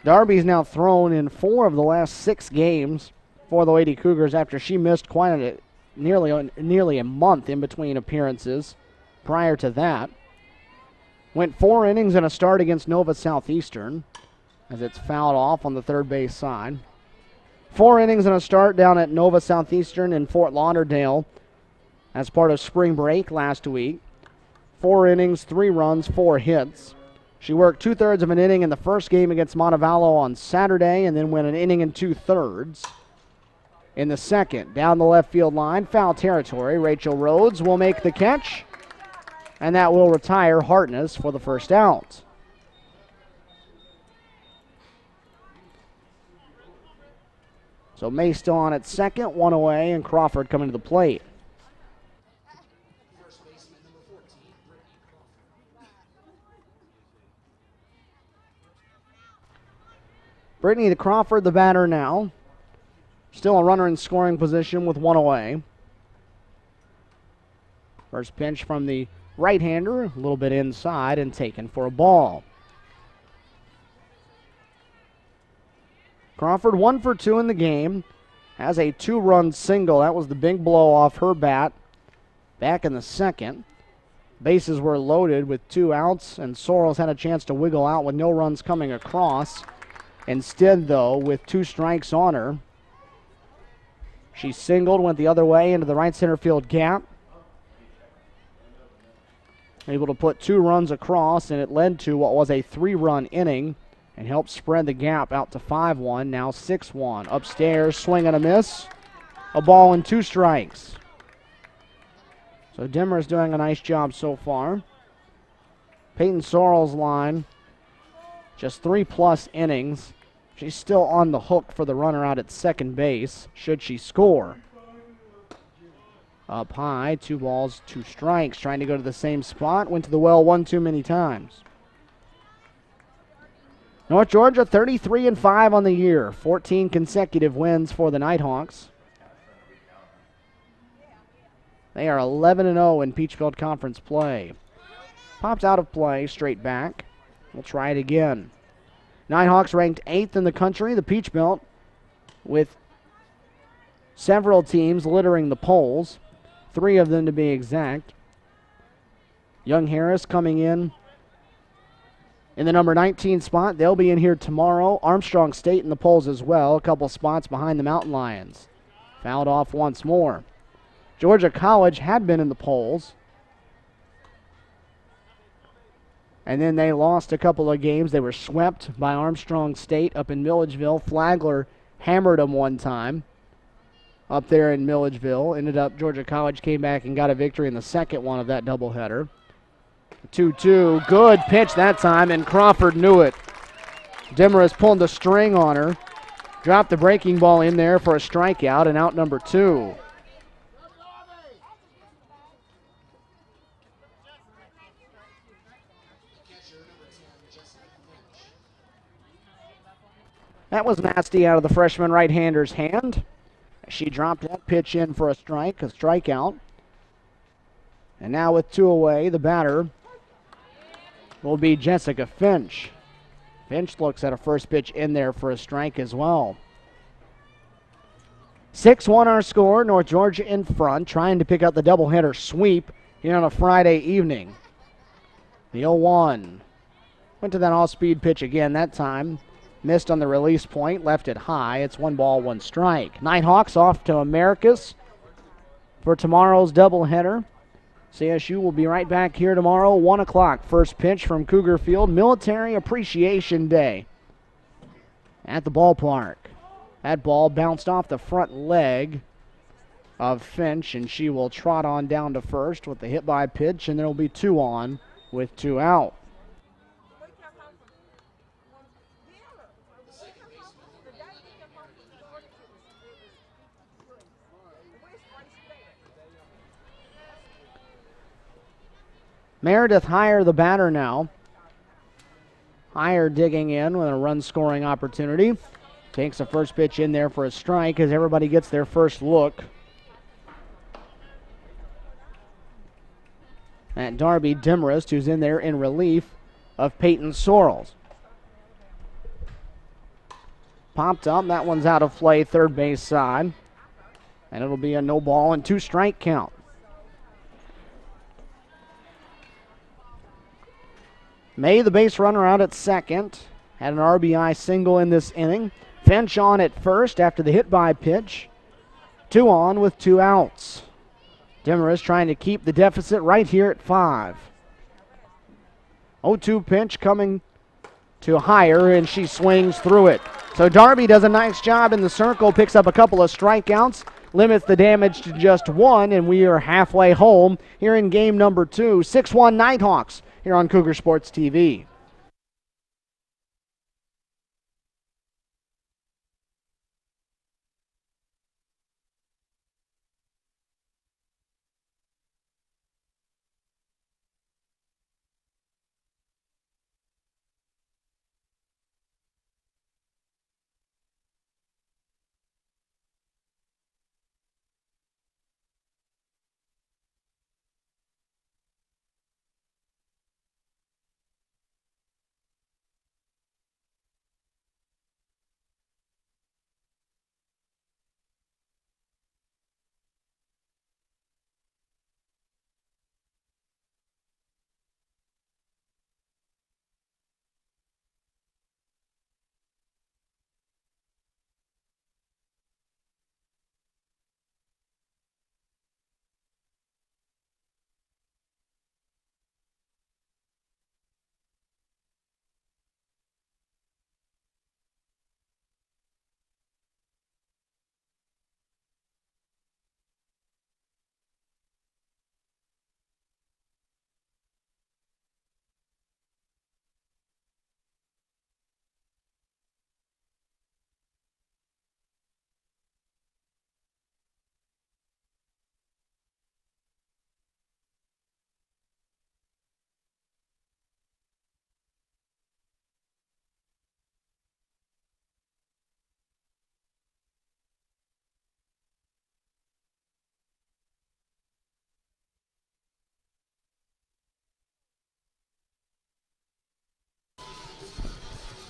Darby's now thrown in 4 of the last 6 games for the Lady Cougars after she missed nearly a month in between appearances prior to that. Went 4 innings and a start against Nova Southeastern as it's fouled off on the third base side. 4 innings and a start down at Nova Southeastern in Fort Lauderdale as part of spring break last week. 4 innings, 3 runs, 4 hits. She worked 2/3 of an inning in the first game against Montevallo on Saturday and then went an inning and 2/3 in the second. Down the left field line, foul territory. Rachel Rhodes will make the catch, and that will retire Hartness for the first out. So May still on at second, 1 away, and Crawford coming to the plate. Brittany Crawford, the batter now. Still a runner in scoring position with one away. First pitch from the right-hander, a little bit inside and taken for a ball. Crawford 1 for 2 in the game. Has a 2-run single. That was the big blow off her bat back in the second. Bases were loaded with 2 outs, and Sorrells had a chance to wiggle out with no runs coming across. Instead, though, with 2 strikes on her, she singled, went the other way into the right center field gap. Able to put 2 runs across, and it led to what was a 3-run inning and helped spread the gap out to 5-1, now 6-1. Upstairs, swing and a miss. A ball and 2 strikes. So Demmer is doing a nice job so far. Peyton Sorrells' line, just 3+ innings. She's still on the hook for the runner out at second base, should she score. Up high, 2 balls, 2 strikes. Trying to go to the same spot. Went to the well one too many times. North Georgia 33-5 on the year. 14 consecutive wins for the Nighthawks. They are 11-0 in Peach Belt Conference play. Pops out of play, straight back. We'll try it again. Nighthawks ranked 8th in the country, the Peach Belt, with several teams littering the polls. 3 of them to be exact. Young Harris coming in the number 19 spot. They'll be in here tomorrow. Armstrong State in the polls as well. A couple spots behind the Mountain Lions. Fouled off once more. Georgia College had been in the polls. And then they lost a couple of games. They were swept by Armstrong State up in Milledgeville. Flagler hammered them one time up there in Milledgeville. Ended up, Georgia College came back and got a victory in the second one of that doubleheader. 2-2. Good pitch that time, and Crawford knew it. Demmer pulled the string on her. Dropped the breaking ball in there for a strikeout, and out number 2. That was nasty out of the freshman right-hander's hand. She dropped that pitch in for a strikeout. And now with 2 away, the batter will be Jessica Finch. Finch looks at a first pitch in there for a strike as well. 6-1 our score. North Georgia in front, trying to pick up the doubleheader sweep here on a Friday evening. The 0-1. Went to that off-speed pitch again that time. Missed on the release point, left it high. It's 1 ball, 1 strike. Nighthawks off to Americus for tomorrow's doubleheader. CSU will be right back here tomorrow, 1 o'clock. First pitch from Cougar Field, Military Appreciation Day at the ballpark. That ball bounced off the front leg of Finch, and she will trot on down to first with the hit by pitch, and there will be 2 on with 2 out. Meredith Heyer, the batter now. Heyer digging in with a run-scoring opportunity. Takes the first pitch in there for a strike as everybody gets their first look at Darby Demarest, who's in there in relief of Peyton Sorrells. Popped up. That one's out of play, third base side. And it'll be a no ball and 2 strike count. May, the base runner, out at second. Had an RBI single in this inning. Finch on at first after the hit by pitch. 2 on with 2 outs. Demarest trying to keep the deficit right here at 5. 0-2 pitch coming to Heyer, and she swings through it. So Darby does a nice job in the circle, picks up a couple of strikeouts, limits the damage to just 1, and we are halfway home here in game number 2. 6-1 Nighthawks here on Cougar Sports TV.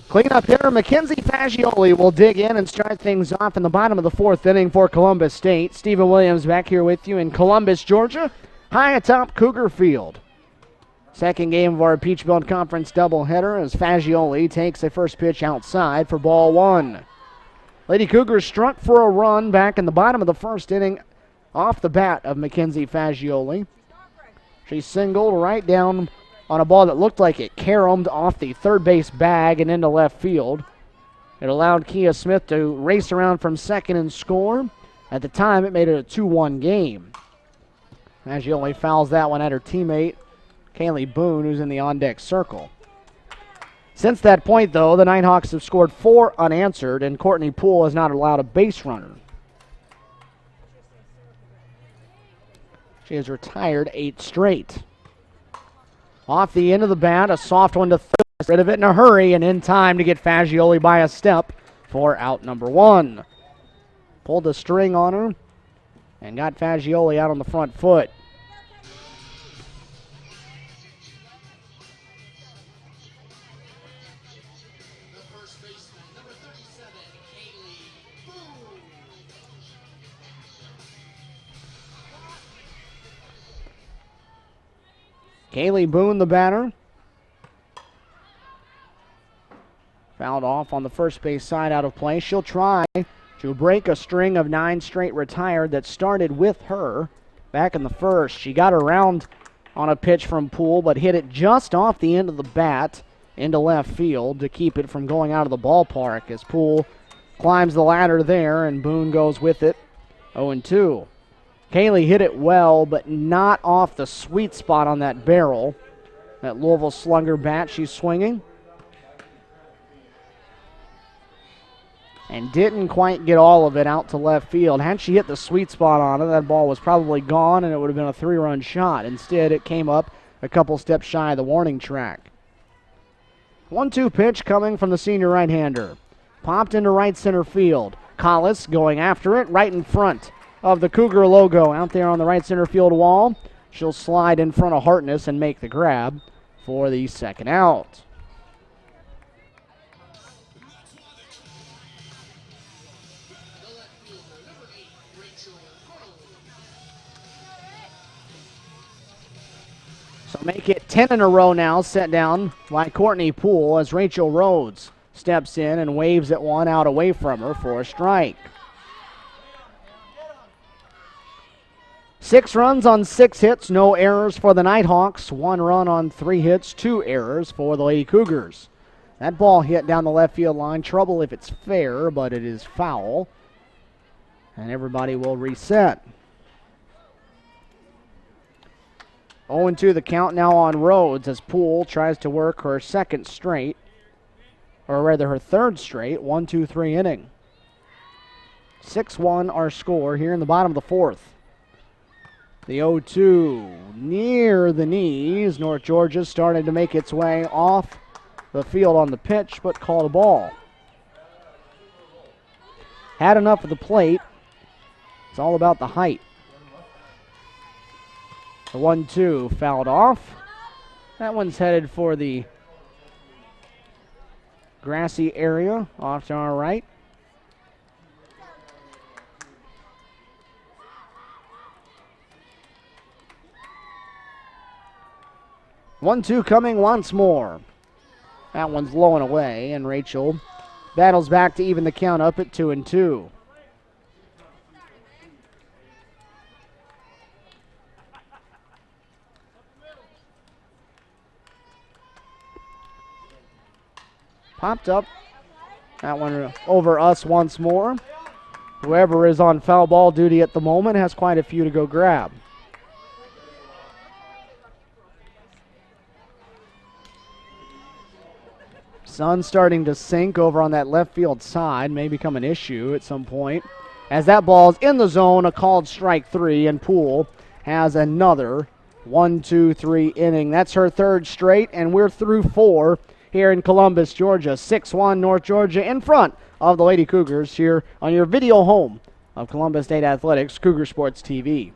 Cleanup hitter Mackenzie Fagioli will dig in and start things off in the bottom of the fourth inning for Columbus State. Stephen Williams back here with you in Columbus, Georgia, high atop Cougar Field. Second game of our Peach Belt Conference doubleheader as Fagioli takes the first pitch outside for ball one. Lady Cougars struck for a run back in the bottom of the first inning off the bat of Mackenzie Fagioli. She singled right down on a ball that looked like it caromed off the third base bag and into left field. It allowed Kia Smith to race around from second and score. At the time, it made it a 2-1 game. Fagioli fouls that one at her teammate, Kaylee Boone, who's in the on-deck circle. Since that point, though, the Nighthawks have scored 4 unanswered, and Courtney Poole has not allowed a base runner. She has retired 8 straight. Off the end of the bat, a soft one to third. Rid of it in a hurry and in time to get Fagioli by a step for out number 1. Pulled the string on her and got Fagioli out on the front foot. The first baseman, number 37, Kaylee Boone. Kaylee Boone, the batter. Fouled off on the first base side, out of play. She'll try to break a string of 9 straight retired that started with her back in the first. She got around on a pitch from Poole, but hit it just off the end of the bat into left field to keep it from going out of the ballpark as Poole climbs the ladder there, and Boone goes with it 0-2. Kaylee hit it well, but not off the sweet spot on that barrel. That Louisville Slugger bat she's swinging. And didn't quite get all of it out to left field. Had she hit the sweet spot on it, that ball was probably gone and it would have been a 3-run shot. Instead, it came up a couple steps shy of the warning track. 1-2 pitch coming from the senior right-hander. Popped into right center field. Collis going after it right in front of the Cougar logo out there on the right center field wall. She'll slide in front of Hartness and make the grab for the second out. The left fielder, number 8, Rachel Rhodes. So make it 10 in a row now, set down by Courtney Poole as Rachel Rhodes steps in and waves at one out away from her for a strike. 6 runs on 6 hits, no errors for the Nighthawks. 1 run on 3 hits, 2 errors for the Lady Cougars. That ball hit down the left field line. Trouble if it's fair, but it is foul. And everybody will reset. 0-2 the count now on Rhodes as Poole tries to work her second straight, or rather her third straight, 1-2-3 inning. 6-1 our score here in the bottom of the fourth. The 0-2 near the knees. North Georgia started to make its way off the field on the pitch, but called a ball. Had enough of the plate. It's all about the height. The 1-2 fouled off. That one's headed for the grassy area off to our right. One-two coming once more. That one's low and away, and Rachel battles back to even the count up at 2-2. Popped up. That one over us once more. Whoever is on foul ball duty at the moment has quite a few to go grab. Sun starting to sink over on that left field side, may become an issue at some point. As that ball's in the zone, a called strike 3, and Poole has another 1-2-3 inning. That's her third straight, and we're through 4 here in Columbus, Georgia. 6-1 North Georgia in front of the Lady Cougars here on your video home of Columbus State Athletics, Cougar Sports TV.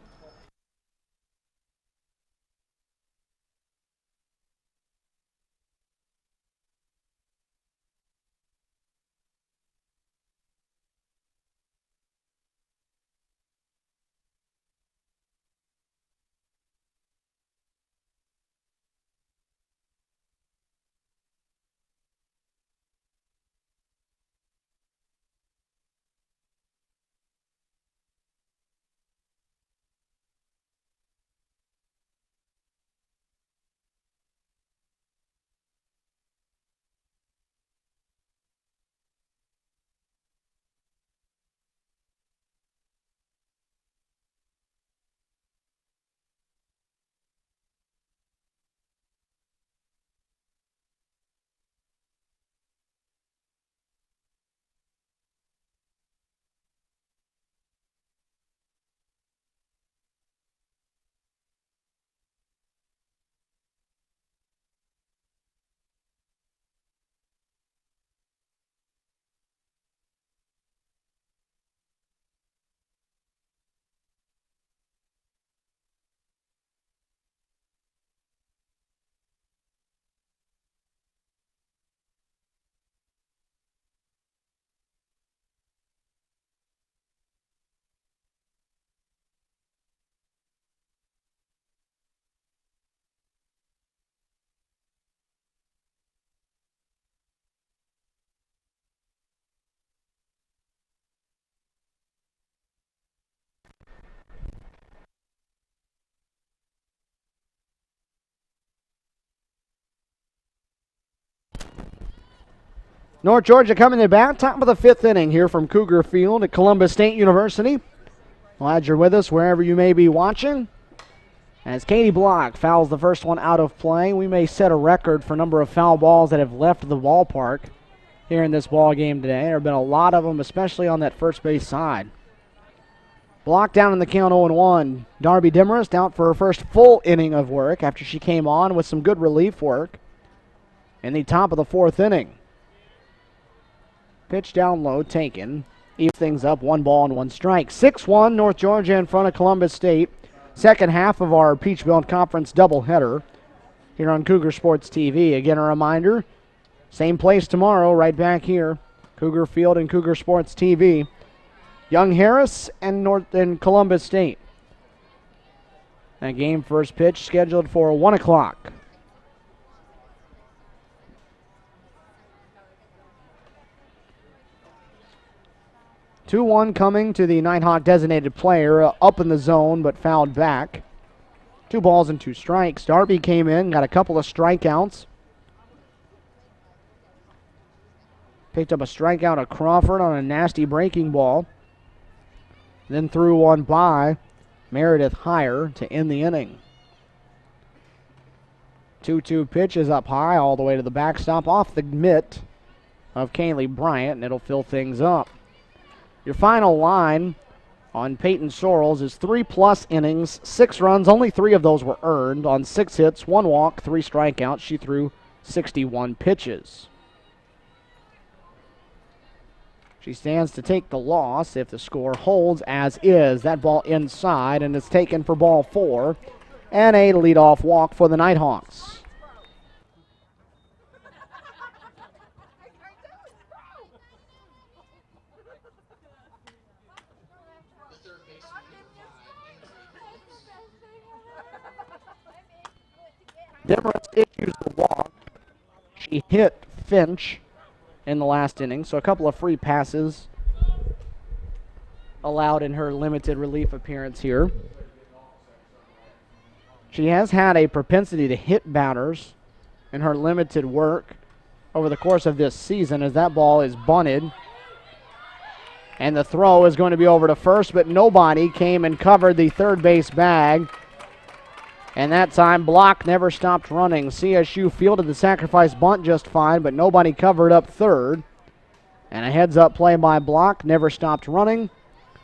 North Georgia coming in back, top of the 5th inning here from Cougar Field at Columbus State University. Glad you're with us wherever you may be watching. As Katie Block fouls the first one out of play, we may set a record for number of foul balls that have left the ballpark here in this ball game today. There have been a lot of them, especially on that first base side. Block down in the count 0-1. Darby Demarest out for her first full inning of work after she came on with some good relief work in the top of the 4th inning. Pitch down low, taken. Evens things up, 1 ball and 1 strike. 6-1, North Georgia in front of Columbus State. Second half of our Peach Belt Conference doubleheader here on Cougar Sports TV. Again, a reminder, same place tomorrow, right back here, Cougar Field and Cougar Sports TV. Young Harris and Columbus State. That game first pitch scheduled for 1 o'clock. Two-one coming to the Nighthawk designated player, up in the zone but fouled back. 2 balls and 2 strikes. Darby came in, got a couple of strikeouts. Picked up a strikeout of Crawford on a nasty breaking ball. Then threw one by Meredith Heyer to end the inning. 2-2 pitch is up high all the way to the backstop off the mitt of Kaylee Bryant, and it'll fill things up. Your final line on Peyton Sorrells is 3+ innings, 6 runs. Only 3 of those were earned on 6 hits, 1 walk, 3 strikeouts. She threw 61 pitches. She stands to take the loss if the score holds as is. That ball inside, and it's taken for ball 4. And a leadoff walk for the Nighthawks. Demarest issues the walk. She hit Finch in the last inning, so a couple of free passes allowed in her limited relief appearance here. She has had a propensity to hit batters in her limited work over the course of this season, as that ball is bunted. And the throw is going to be over to first, but nobody came and covered the third base bag. And that time, Block never stopped running. CSU fielded the sacrifice bunt just fine, but nobody covered up third. And a heads-up play by Block, never stopped running.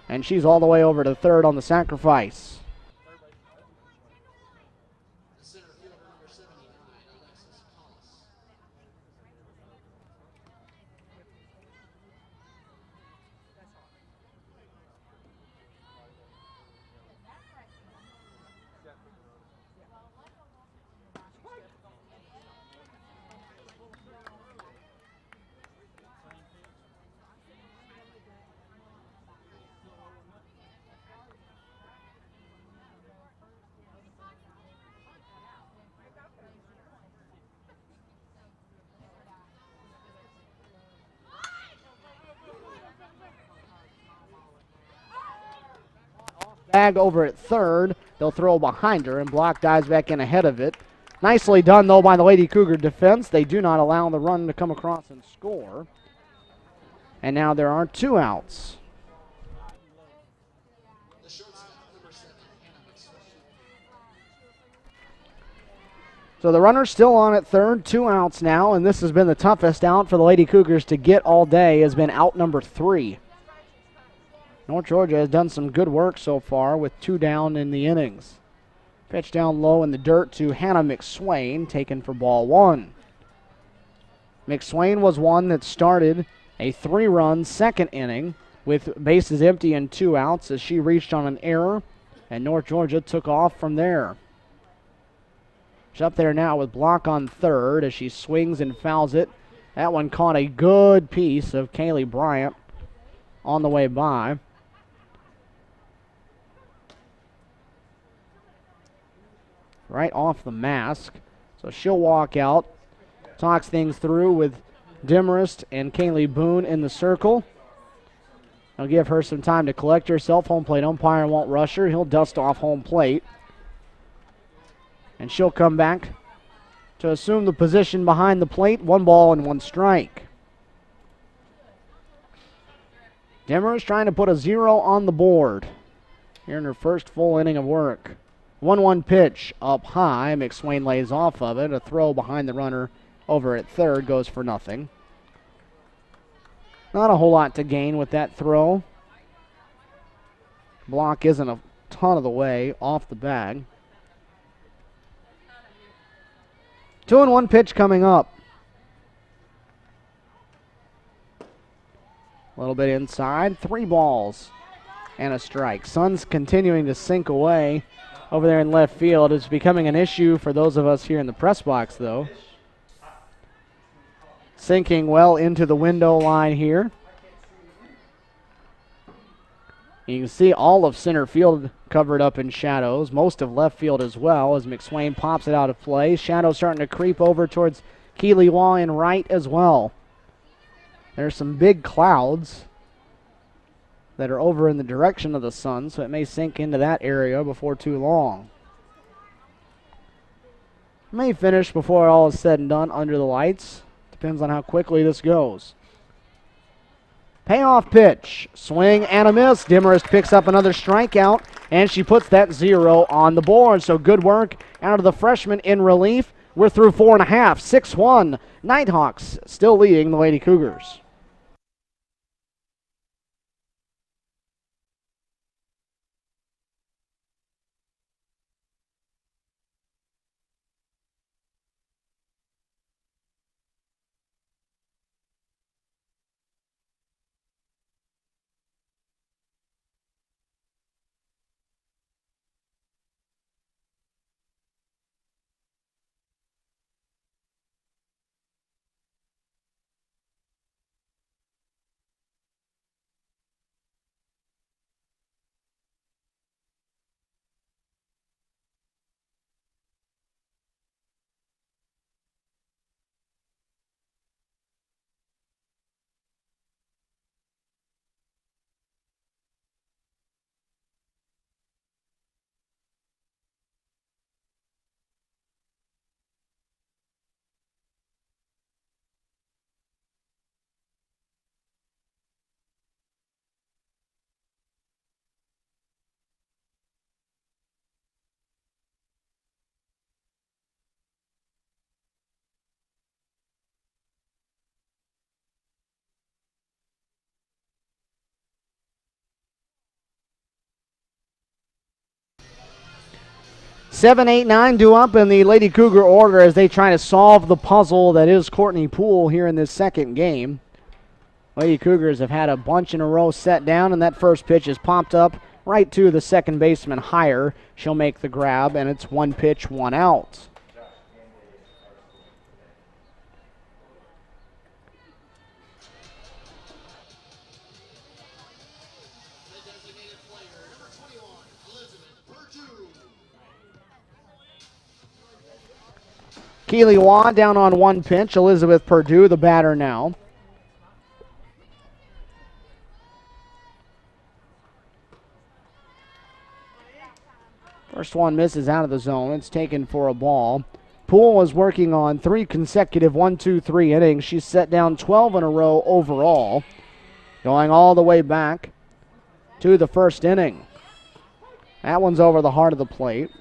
And she's all the way over to third on the sacrifice. Bag over at third. They'll throw behind her, and Block dives back in ahead of it. Nicely done, though, by the Lady Cougar defense. They do not allow the run to come across and score. And now there are 2 outs. So the runner's still on at third, 2 outs now, and this has been the toughest out for the Lady Cougars to get all day, has been out number 3. North Georgia has done some good work so far with 2 down in the innings. Pitch down low in the dirt to Hannah McSwain, taken for ball 1. McSwain was one that started a 3-run second inning with bases empty and 2 outs as she reached on an error, and North Georgia took off from there. She's up there now with Block on third as she swings and fouls it. That one caught a good piece of Kaylee Bryant on the way by. Right off the mask. So she'll walk out. Talks things through with Demarest and Kaylee Boone in the circle. They'll give her some time to collect herself. Home plate umpire won't rush her. He'll dust off home plate. And she'll come back to assume the position behind the plate. 1 ball and 1 strike. Demers trying to put a 0 on the board here in her first full inning of work. 1-1 pitch up high. McSwain lays off of it. A throw behind the runner over at third goes for nothing. Not a whole lot to gain with that throw. Block isn't a ton of the way off the bag. 2-1 pitch coming up. A little bit inside. 3 balls and a strike. Sun's continuing to sink away over there in left field. It's becoming an issue for those of us here in the press box, though. Sinking well into the window line here. You can see all of center field covered up in shadows, most of left field as well, as McSwain pops it out of play. Shadows starting to creep over towards Keeley Waugh in right as well. There's some big clouds that are over in the direction of the sun, so it may sink into that area before too long. May finish before all is said and done under the lights. Depends on how quickly this goes. Payoff pitch. Swing and a miss. Demarest picks up another strikeout, and she puts that 0 on the board. So good work out of the freshman in relief. We're through 4.5. 6-1. Nighthawks still leading the Lady Cougars. Seven, 8, 9 due up in the Lady Cougar order as they try to solve the puzzle that is Courtney Poole here in this second game. Lady Cougars have had a bunch in a row set down, and that first pitch is popped up right to the second baseman higher. She'll make the grab, and it's 1 pitch, 1 out. The designated player, number 21, Elizabeth Perdue. Keeley Waugh down on 1 pitch. Elizabeth Perdue, the batter now. First one misses out of the zone. It's taken for a ball. Poole was working on 3 consecutive 1-2-3 innings. She's set down 12 in a row overall, going all the way back to the first inning. That one's over the heart of the plate.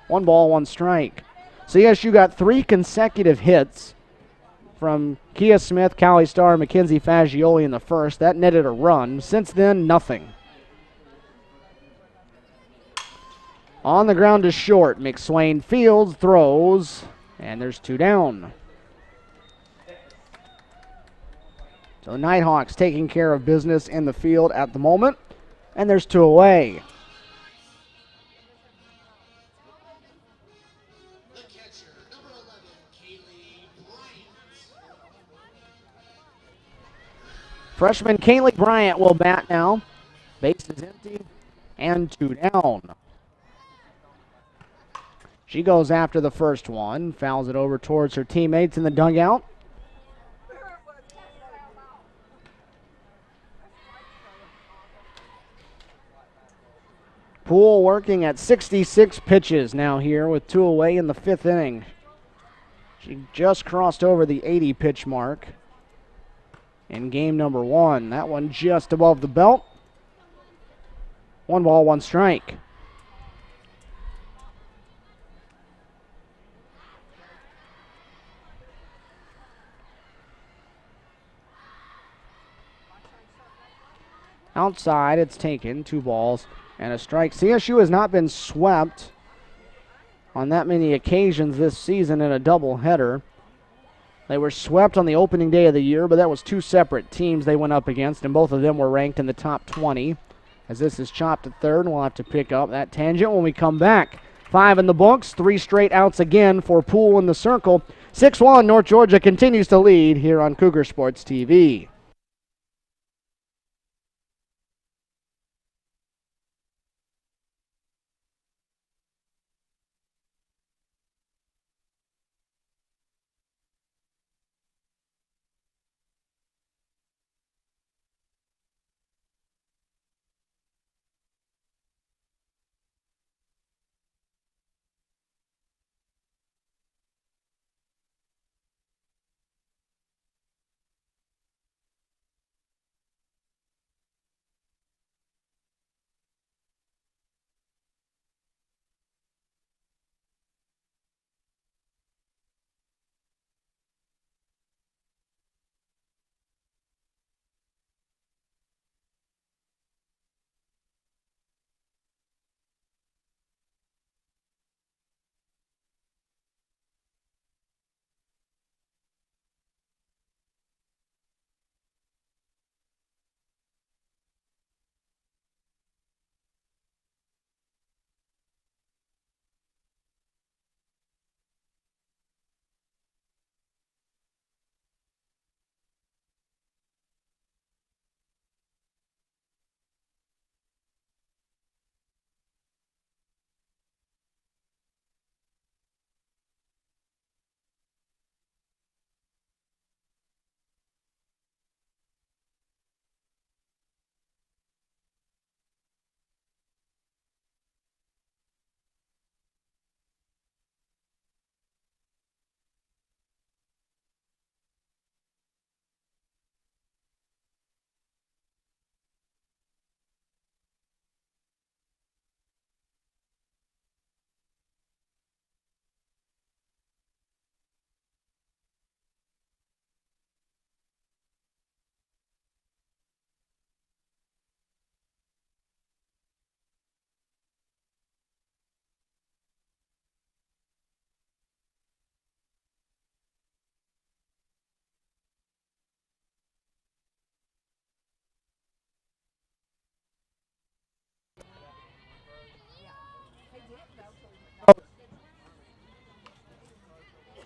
1 ball, 1 strike. So yes, you got 3 consecutive hits from Kia Smith, Callie Starr, and Mackenzie Fagioli in the first. That netted a run. Since then, nothing. On the ground is short. McSwain fields, throws, and there's 2 down. So the Nighthawks taking care of business in the field at the moment, and there's 2 away. The catcher, number 11, Kaylee Bryant. Freshman Kaylee Bryant will bat now. Base is empty and 2 down. She goes after the first one, fouls it over towards her teammates in the dugout. Poole working at 66 pitches now here with 2 away in the 5th inning. She just crossed over the 80 pitch mark. in game number 1. That one just above the belt. 1 ball, 1 strike. Outside, it's taken. 2 balls and a strike. CSU has not been swept on that many occasions this season in a doubleheader. They were swept on the opening day of the year, but that was 2 separate teams they went up against, and both of them were ranked in the top 20. As this is chopped to third, and we'll have to pick up that tangent when we come back. 5 in the books, 3 straight outs again for Poole in the circle. 6-1, North Georgia continues to lead here on Cougar Sports TV.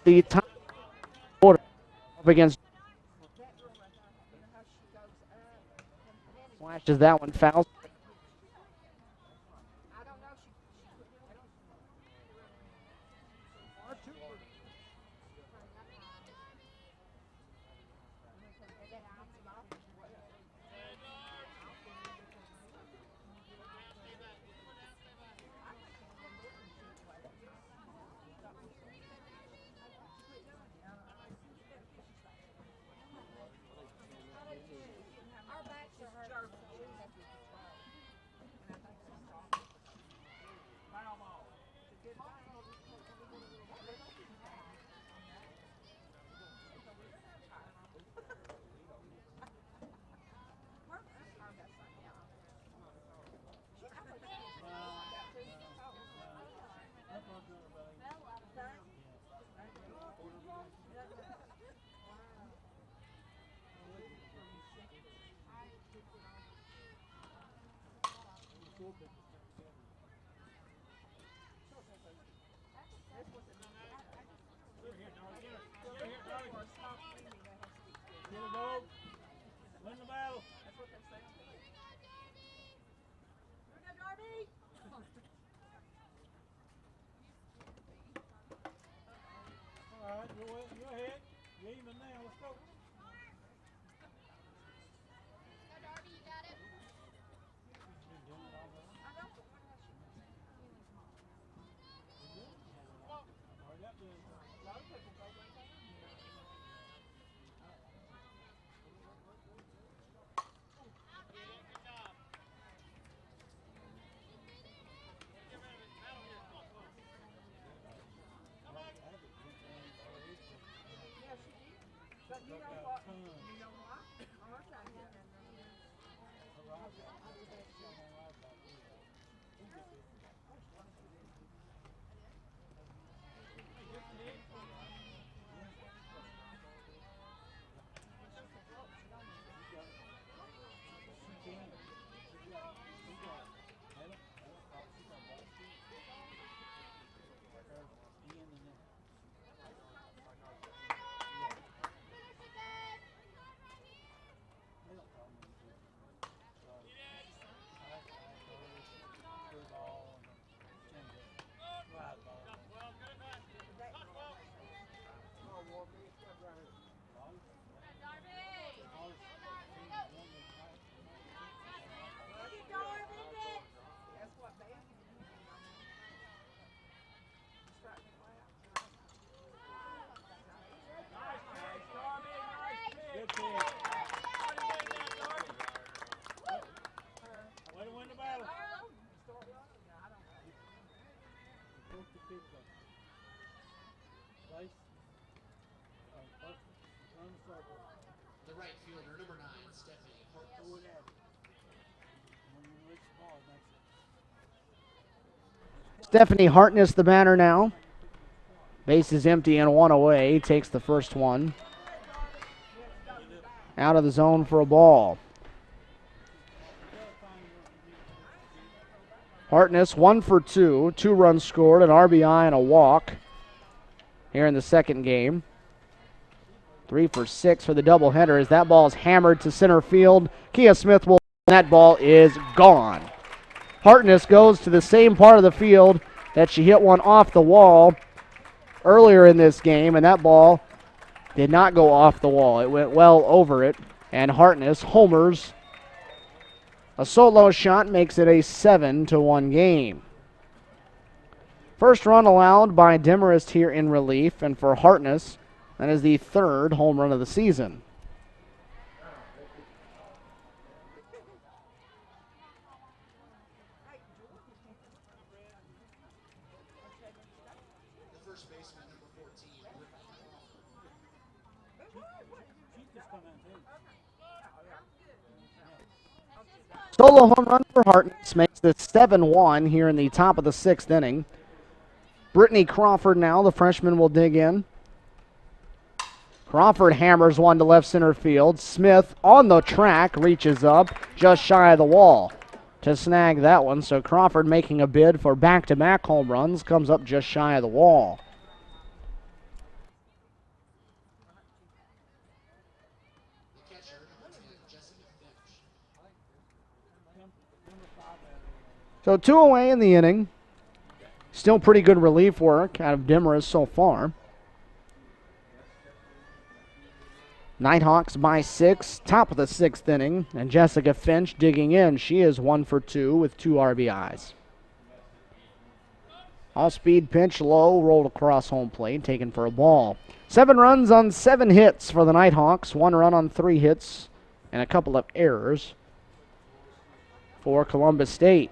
The top order up against flashes that one foul. The right fielder, number 9, Stephanie Hartness. Stephanie Hartness, the batter now. Base is empty and one away. Takes the first one. Out of the zone for a ball. Hartness 1 for 2. 2 runs scored, an RBI and a walk here in the second game. 3 for 6 for the doubleheader as that ball is hammered to center field. Kia Smith will. That ball is gone. Hartness goes to the same part of the field that she hit one off the wall earlier in this game, and that ball did not go off the wall. It went well over it, and Hartness homers. A solo shot makes it a 7-1 game. First run allowed by Demarest here in relief, and for Hartness, that is the 3rd home run of the season. The first baseman, number 14, Solo home run for Hartness makes this 7-1 here in the top of the 6th inning. Brittany Crawford now, the freshman, will dig in. Crawford hammers one to left center field. Smith on the track reaches up just shy of the wall to snag that one. So Crawford making a bid for back-to-back home runs comes up just shy of the wall. the catcher, number 10, Jessica Finch. So 2 away in the inning. Still pretty good relief work out of Demarest so far. Nighthawks by 6, top of the 6th inning, and Jessica Finch digging in. She is 1 for 2 with 2 RBIs. All-speed pitch low, rolled across home plate, taken for a ball. 7 runs on 7 hits for the Nighthawks. 1 run on 3 hits, and a couple of errors for Columbus State.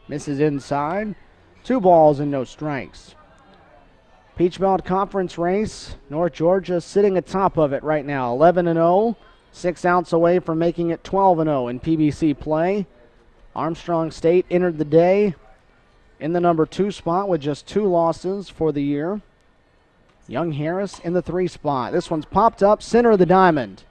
Misses inside. 2 balls and no strikes. Peach Belt Conference race. North Georgia sitting atop of it right now. 11-0. 6 outs away from making it 12-0 in PBC play. Armstrong State entered the day in the number 2 spot with just 2 losses for the year. Young Harris in the 3 spot. This one's popped up center of the diamond.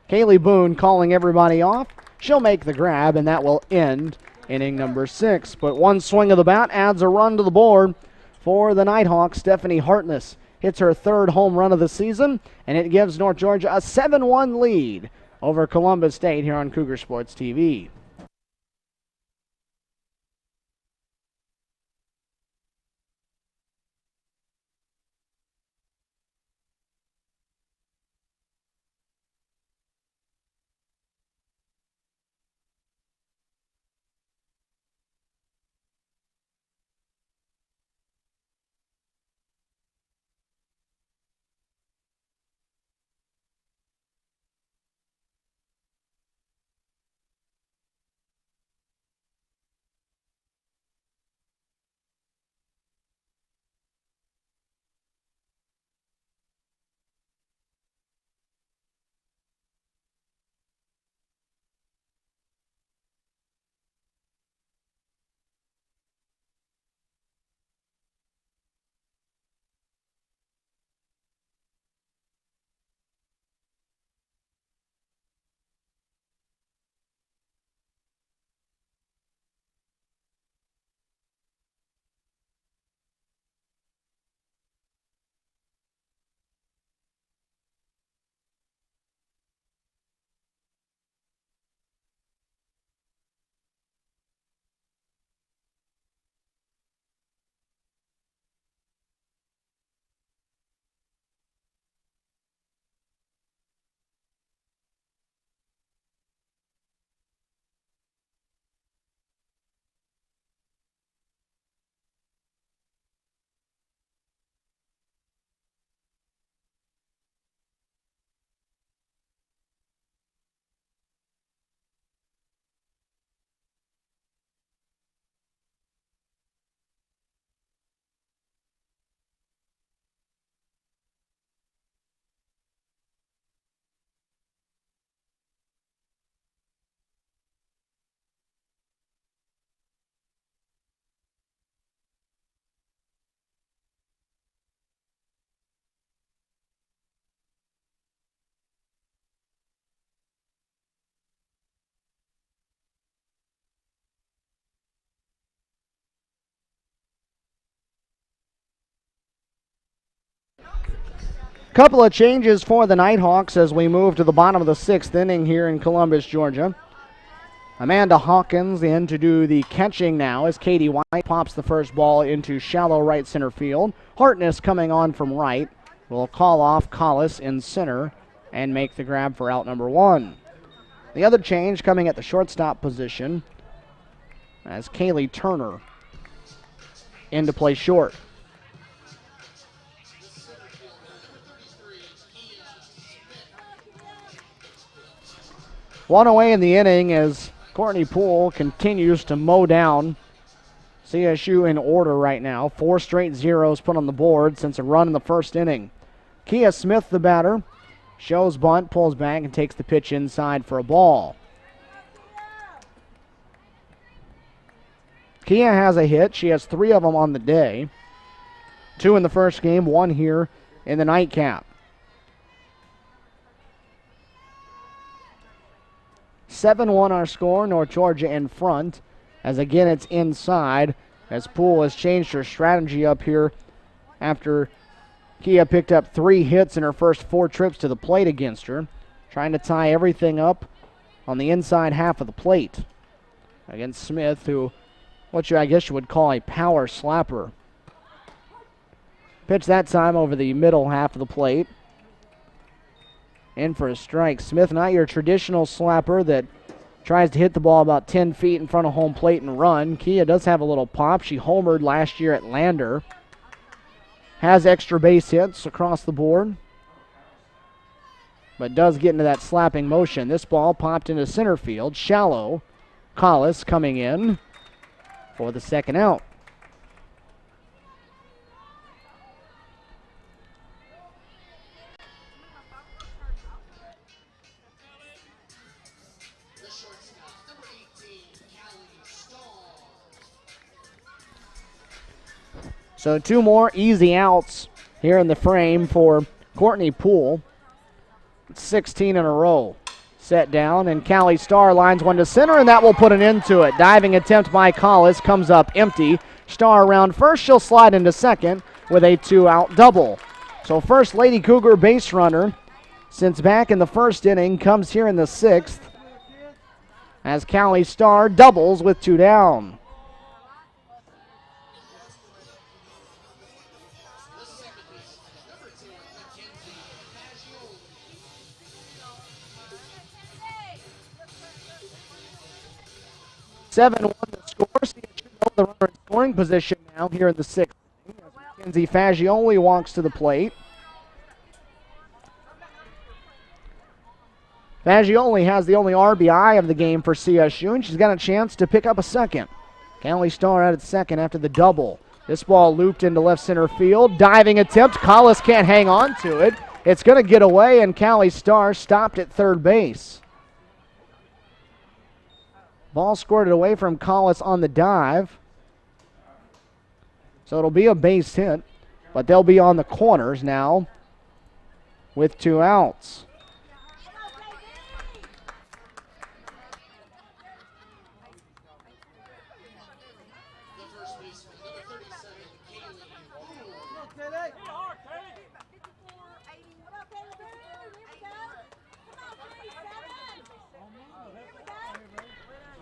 Kaylee Boone calling everybody off. She'll make the grab, and that will end inning number 6. But one swing of the bat adds a run to the board for the Nighthawks. Stephanie Hartness hits her 3rd home run of the season, and it gives North Georgia a 7-1 lead over Columbus State here on Cougar Sports TV. Couple of changes for the Nighthawks as we move to the bottom of the 6th inning here in Columbus, Georgia. Amanda Hawkins in to do the catching now as Katie White pops the first ball into shallow right center field. Hartness coming on from right will call off Collis in center and make the grab for out number 1. The other change coming at the shortstop position as Kaylee Turner in to play short. One away in the inning as Courtney Poole continues to mow down CSU in order right now. 4 straight zeros put on the board since a run in the first inning. Kia Smith, the batter, shows bunt, pulls back, and takes the pitch inside for a ball. Kia has a hit. She has 3 of them on the day. 2 in the first game, 1 here in the nightcap. 7-1 our score, North Georgia in front, as again it's inside, as Poole has changed her strategy up here after Kia picked up 3 hits in her first 4 trips to the plate against her, trying to tie everything up on the inside half of the plate against Smith, who, I guess you would call a power slapper. Pitch that time over the middle half of the plate. In for a strike. Smith, not your traditional slapper that tries to hit the ball about 10 feet in front of home plate and run. Kia does have a little pop. She homered last year at Lander. Has extra base hits across the board, but does get into that slapping motion. This ball popped into center field. Shallow. Collis coming in for the second out. So 2 more easy outs here in the frame for Courtney Poole. 16 in a row. Set down, and Callie Starr lines one to center, and that will put an end to it. Diving attempt by Collis comes up empty. Starr around first. She'll slide into second with a 2-out double. So first Lady Cougar base runner since back in the first inning comes here in the 6th as Callie Starr doubles with 2 down. Seven won the score. The runner in scoring position now here in the 6th. Mackenzie Fagioli walks to the plate. Fagioli has the only RBI of the game for CSU, and she's got a chance to pick up a second. Callie Starr at second after the double. This ball looped into left center field. Diving attempt. Collis can't hang on to it. It's going to get away, and Callie Starr stopped at third base. Ball squirted away from Collis on the dive. So it'll be a base hit, but they'll be on the corners now with 2 outs.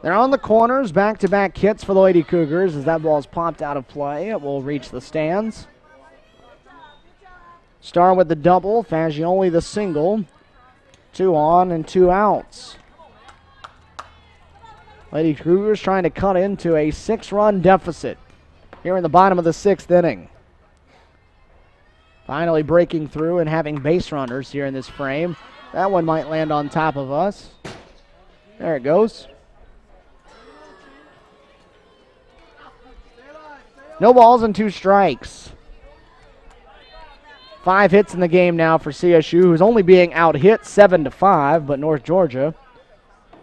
They're on the corners, back-to-back hits for the Lady Cougars as that ball's popped out of play. It will reach the stands. Starr with the double, Fagioli the single. 2 on and 2 outs. Lady Cougars trying to cut into a 6-run deficit here in the bottom of the 6th inning. Finally breaking through and having base runners here in this frame. That one might land on top of us. There it goes. No balls and 2 strikes. 5 hits in the game now for CSU, who's only being out-hit 7-5, but North Georgia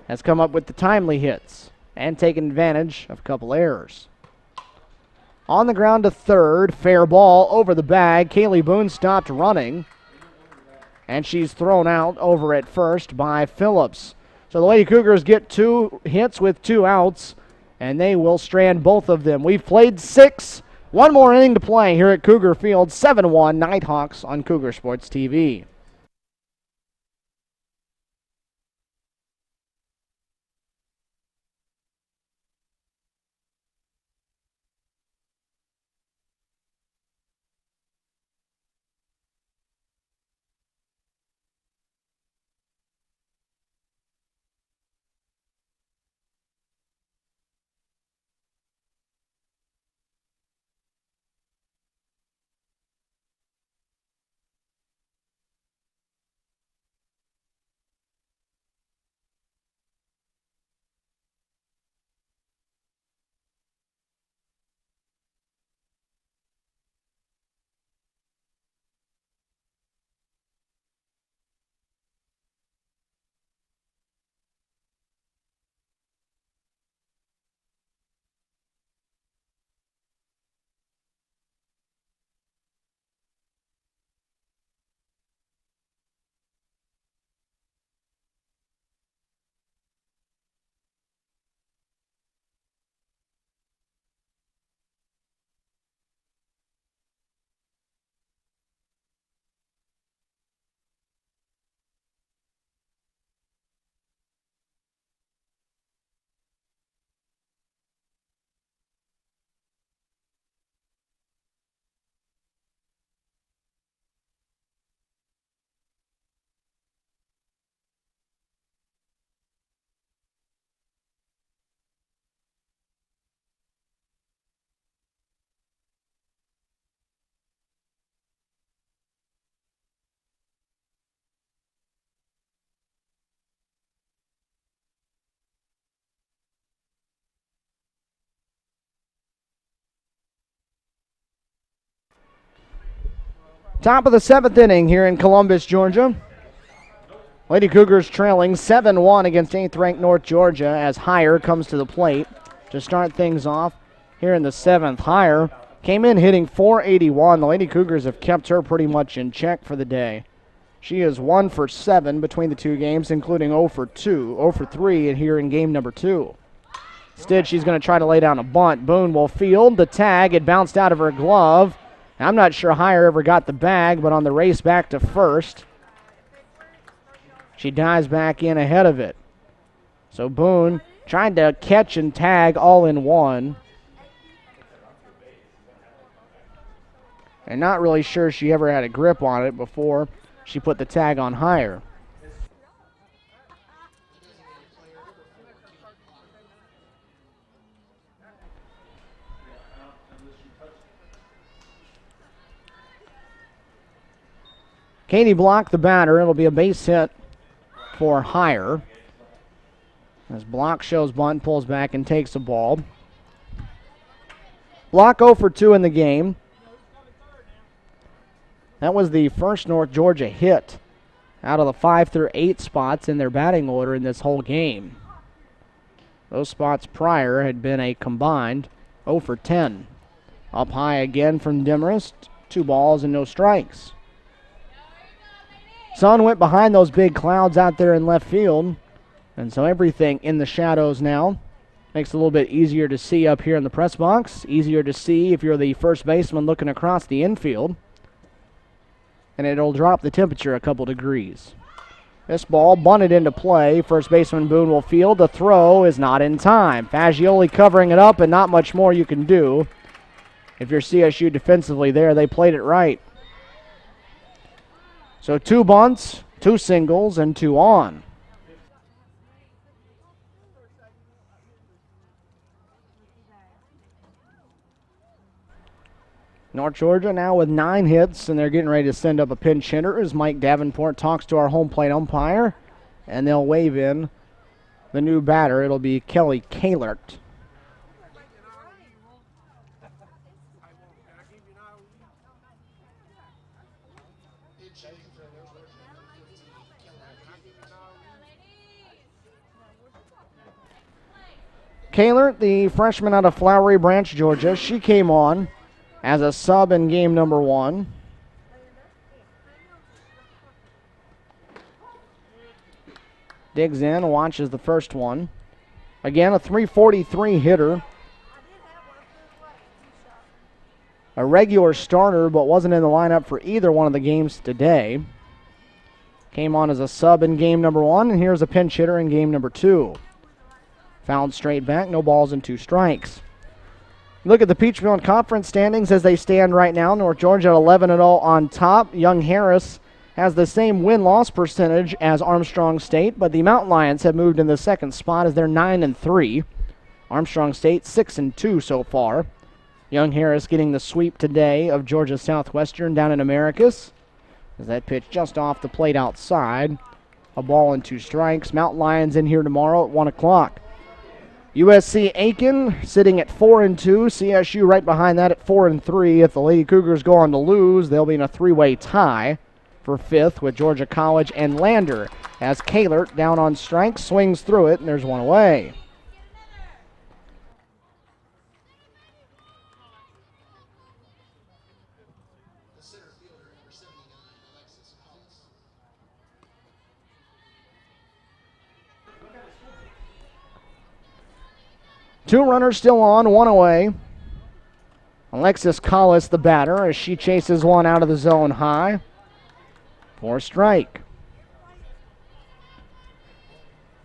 has come up with the timely hits and taken advantage of a couple errors. On the ground to third, fair ball over the bag. Kaylee Boone stopped running, and she's thrown out over at first by Phillips. So the Lady Cougars get 2 hits with 2 outs, and they will strand both of them. We've played 6 One more inning to play here at Cougar Field. 7-1 Nighthawks on Cougar Sports TV. Top of the 7th inning here in Columbus, Georgia. Lady Cougars trailing 7-1 against 8th-ranked North Georgia as Heyer comes to the plate to start things off here in the 7th. Heyer came in hitting .481. The Lady Cougars have kept her pretty much in check for the day. She is 1 for 7 between the two games, including 0 for 2, 0 for 3 here in game number 2. Instead, she's going to try to lay down a bunt. Boone will field the tag. It bounced out of her glove. I'm not sure Heyer ever got the bag, but on the race back to first, she dives back in ahead of it. So Boone trying to catch and tag all in one. And not really sure she ever had a grip on it before she put the tag on Heyer. Katie Block, the batter. It'll be a base hit for Heyer. As Block shows bunt, pulls back and takes the ball. Block 0 for 2 in the game. That was the first North Georgia hit out of the 5 through 8 spots in their batting order in this whole game. Those spots prior had been a combined 0 for 10. Up high again from Demarest. 2 balls and no strikes. Sun went behind those big clouds out there in left field, and so everything in the shadows now. Makes it a little bit easier to see up here in the press box, easier to see if you're the first baseman looking across the infield, and it'll drop the temperature a couple degrees. This ball bunted into play. First baseman Boone will field. The throw is not in time. Fagioli covering it up, and not much more you can do. If you're CSU defensively there, they played it right. So 2 bunts, 2 singles, and 2 on. North Georgia now with 9 hits, and they're getting ready to send up a pinch hitter as Mike Davenport talks to our home plate umpire, and they'll wave in the new batter. It'll be Kelly Kahlert. Kahlert, the freshman out of Flowery Branch, Georgia, she came on as a sub in game number 1. Digs in, watches the first one. Again, a .343 hitter. a regular starter but wasn't in the lineup for either one of the games today. Came on as a sub in game number 1, and here's a pinch hitter in game number 2. Fouled straight back, no balls and 2 strikes. Look at the Peachfield Conference standings as they stand right now. North Georgia at 11-0 on top. Young Harris has the same win-loss percentage as Armstrong State, but the Mountain Lions have moved in the second spot as they're 9-3. Armstrong State 6-2 so far. Young Harris getting the sweep today of Georgia Southwestern down in Americus. As that pitch just off the plate outside. A ball and 2 strikes. Mountain Lions in here tomorrow at 1 o'clock. USC Aiken sitting at 4-2. CSU right behind that at 4-3. If the Lady Cougars go on to lose, they'll be in a 3-way tie for 5th with Georgia College and Lander. As Kahlert down on strike, swings through it, and there's one away. Two runners still on, one away. Alexis Collis, the batter, as she chases one out of the zone high for a strike.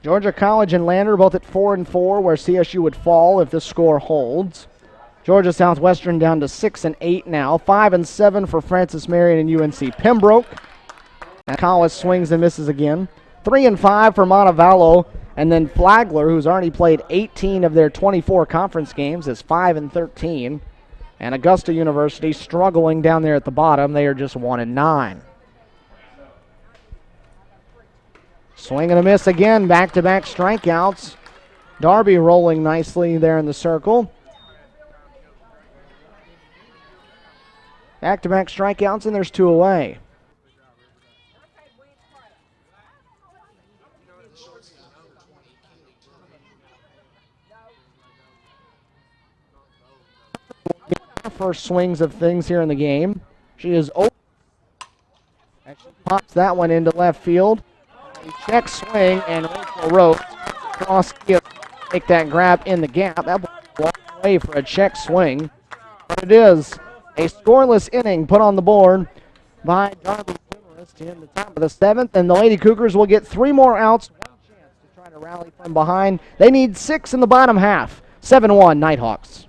Georgia College and Lander both at 4-4, where CSU would fall if this score holds. Georgia Southwestern down to 6-8 now. 5-7 for Francis Marion and UNC Pembroke. And Collis swings and misses again. 3-5 for Montevallo. And then Flagler, who's already played 18 of their 24 conference games, is 5-13. And Augusta University struggling down there at the bottom. They are just 1-9. Swing and a miss again. Back-to-back strikeouts. Darby rolling nicely there in the circle. Back-to-back strikeouts, and there's 2 away. First swings of things here in the game. She is open. Actually pops that one into left field. A check swing, and Rachel Rhodes cross field, take that grab in the gap. That ball walked away for a check swing. But it is a scoreless inning put on the board by Darby Demarest in the top of the 7th, and the Lady Cougars will get 3 more outs. One chance to try to rally from behind. They need 6 in the bottom half. 7-1 Nighthawks.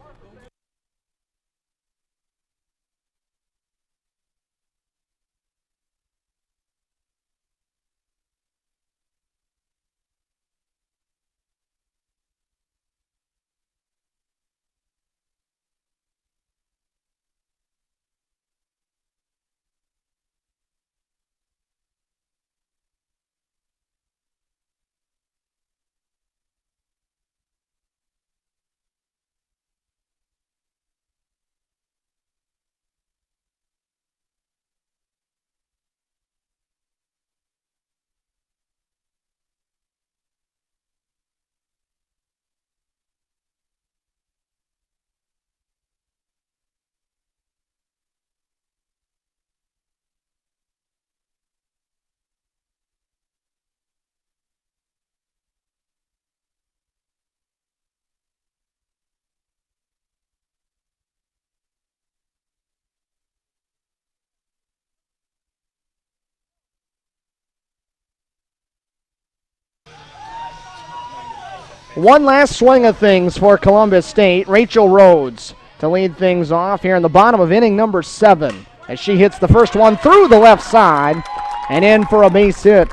One last swing of things for Columbus State. Rachel Rhodes to lead things off here in the bottom of inning number 7 as she hits the first one through the left side and in for a base hit.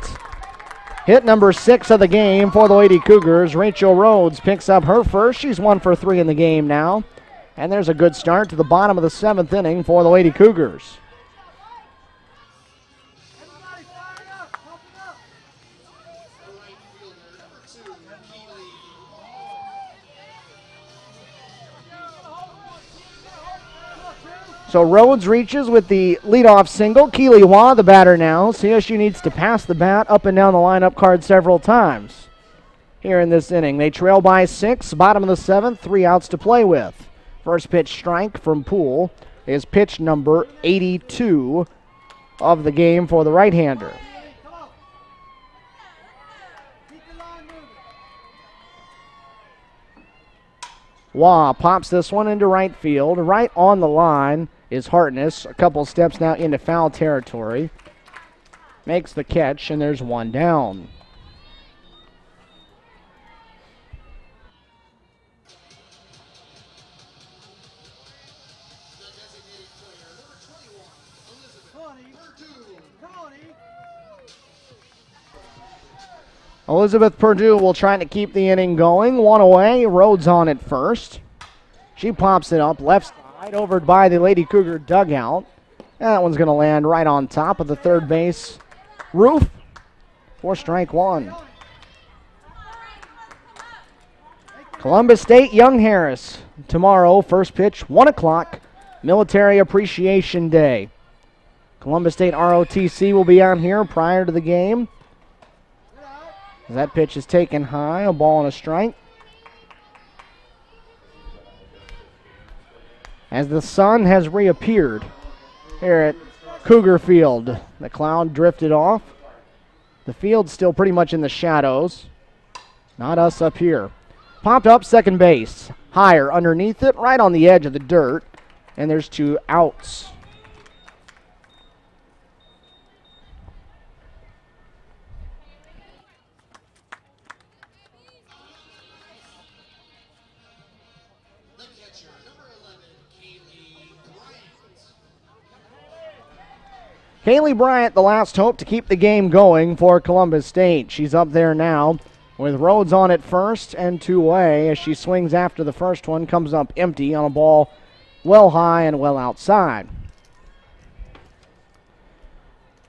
Hit number 6 of the game for the Lady Cougars. Rachel Rhodes picks up her first. She's 1 for 3 in the game now. And there's a good start to the bottom of the 7th inning for the Lady Cougars. So Rhodes reaches with the leadoff single. Keely Waugh, the batter now. CSU needs to pass the bat up and down the lineup card several times here in this inning. They trail by 6, bottom of the 7th, 3 outs to play with. First pitch strike from Poole is pitch number 82 of the game for the right-hander. Waugh pops this one into right field, right on the line. is Hartness. A couple steps now into foul territory. Makes the catch, and there's one down. Elizabeth Purdue will try to keep the inning going. One away. Rhodes on it first. She pops it up left side over by the Lady Cougar dugout. That one's going to land right on top of the third base roof for strike one. Columbus State, Young Harris. Tomorrow, first pitch, 1 o'clock, Military Appreciation Day. Columbus State ROTC will be on here prior to the game. As that pitch is taken high, a ball and a strike. As the sun has reappeared here at Cougar Field. The cloud drifted off. The field's still pretty much in the shadows. Not us up here. Popped up second base. Higher underneath it, right on the edge of the dirt. And there's 2 outs. Kaylee Bryant, the last hope to keep the game going for Columbus State. She's up there now with Rhodes on it first and 2 away as she swings after the first one, comes up empty on a ball well high and well outside.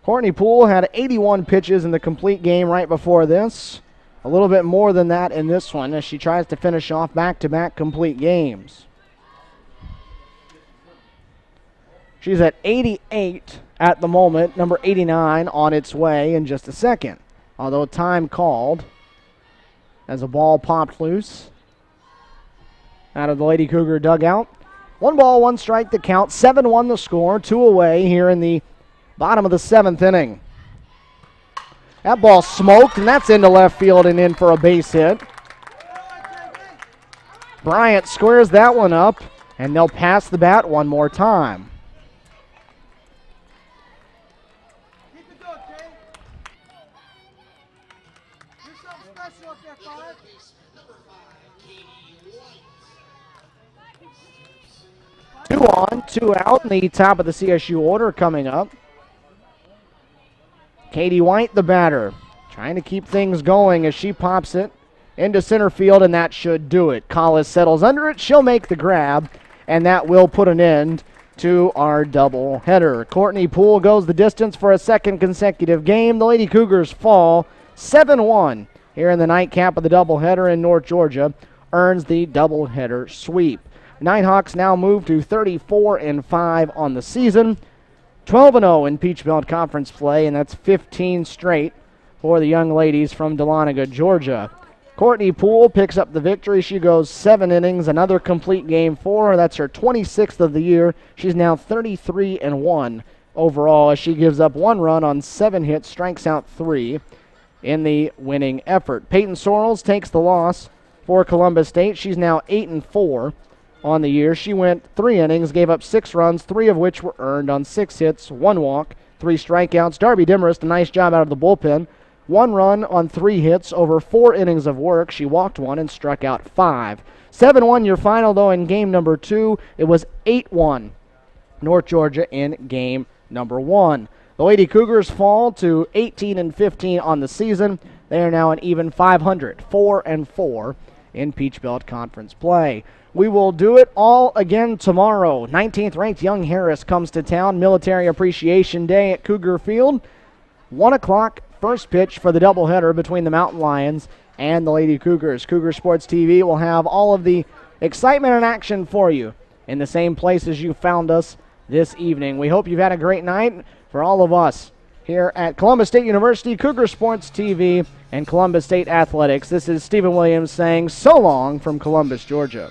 Courtney Poole had 81 pitches in the complete game right before this. A little bit more than that in this one as she tries to finish off back-to-back complete games. She's at 88 at the moment, number 89 on its way in just a second. Although time called as a ball popped loose out of the Lady Cougar dugout. 1 ball, 1 strike to count, 7-1 the score, 2 away here in the bottom of the 7th inning. That ball smoked, and that's into left field and in for a base hit. Bryant squares that one up, and they'll pass the bat one more time. Two on, 2 out in the top of the CSU order coming up. Katie White, the batter, trying to keep things going as she pops it into center field, and that should do it. Collis settles under it. She'll make the grab, and that will put an end to our double header. Courtney Poole goes the distance for a second consecutive game. The Lady Cougars fall 7-1 here in the nightcap of the doubleheader in North Georgia, earns the doubleheader sweep. Nighthawks now move to 34-5 on the season, 12-0 in Peach Belt Conference play, and that's 15 straight for the young ladies from Dahlonega, Georgia. Courtney Poole picks up the victory. She goes 7 innings, another complete game for her. That's her 26th of the year. She's now 33-1 overall as she gives up 1 run on 7 hits, strikes out 3 in the winning effort. Peyton Sorrells takes the loss for Columbus State. She's now 8-4 on the year. She went 3 innings, gave up 6 runs, 3 of which were earned on 6 hits, 1 walk, 3 strikeouts. Darby Demarest, a nice job out of the bullpen. 1 run on 3 hits over 4 innings of work. She walked 1 and struck out 5. 7-1 your final, though, in game number 2. It was 8-1 North Georgia in game number 1. The Lady Cougars fall to 18-15 on the season. They are now an even 500, 4-4 in Peach Belt Conference play. We will do it all again tomorrow. 19th ranked Young Harris comes to town. Military Appreciation Day at Cougar Field. 1 o'clock, first pitch for the doubleheader between the Mountain Lions and the Lady Cougars. Cougar Sports TV will have all of the excitement and action for you in the same place as you found us this evening. We hope you've had a great night. For all of us here at Columbus State University, Cougar Sports TV, and Columbus State Athletics, this is Stephen Williams saying so long from Columbus, Georgia.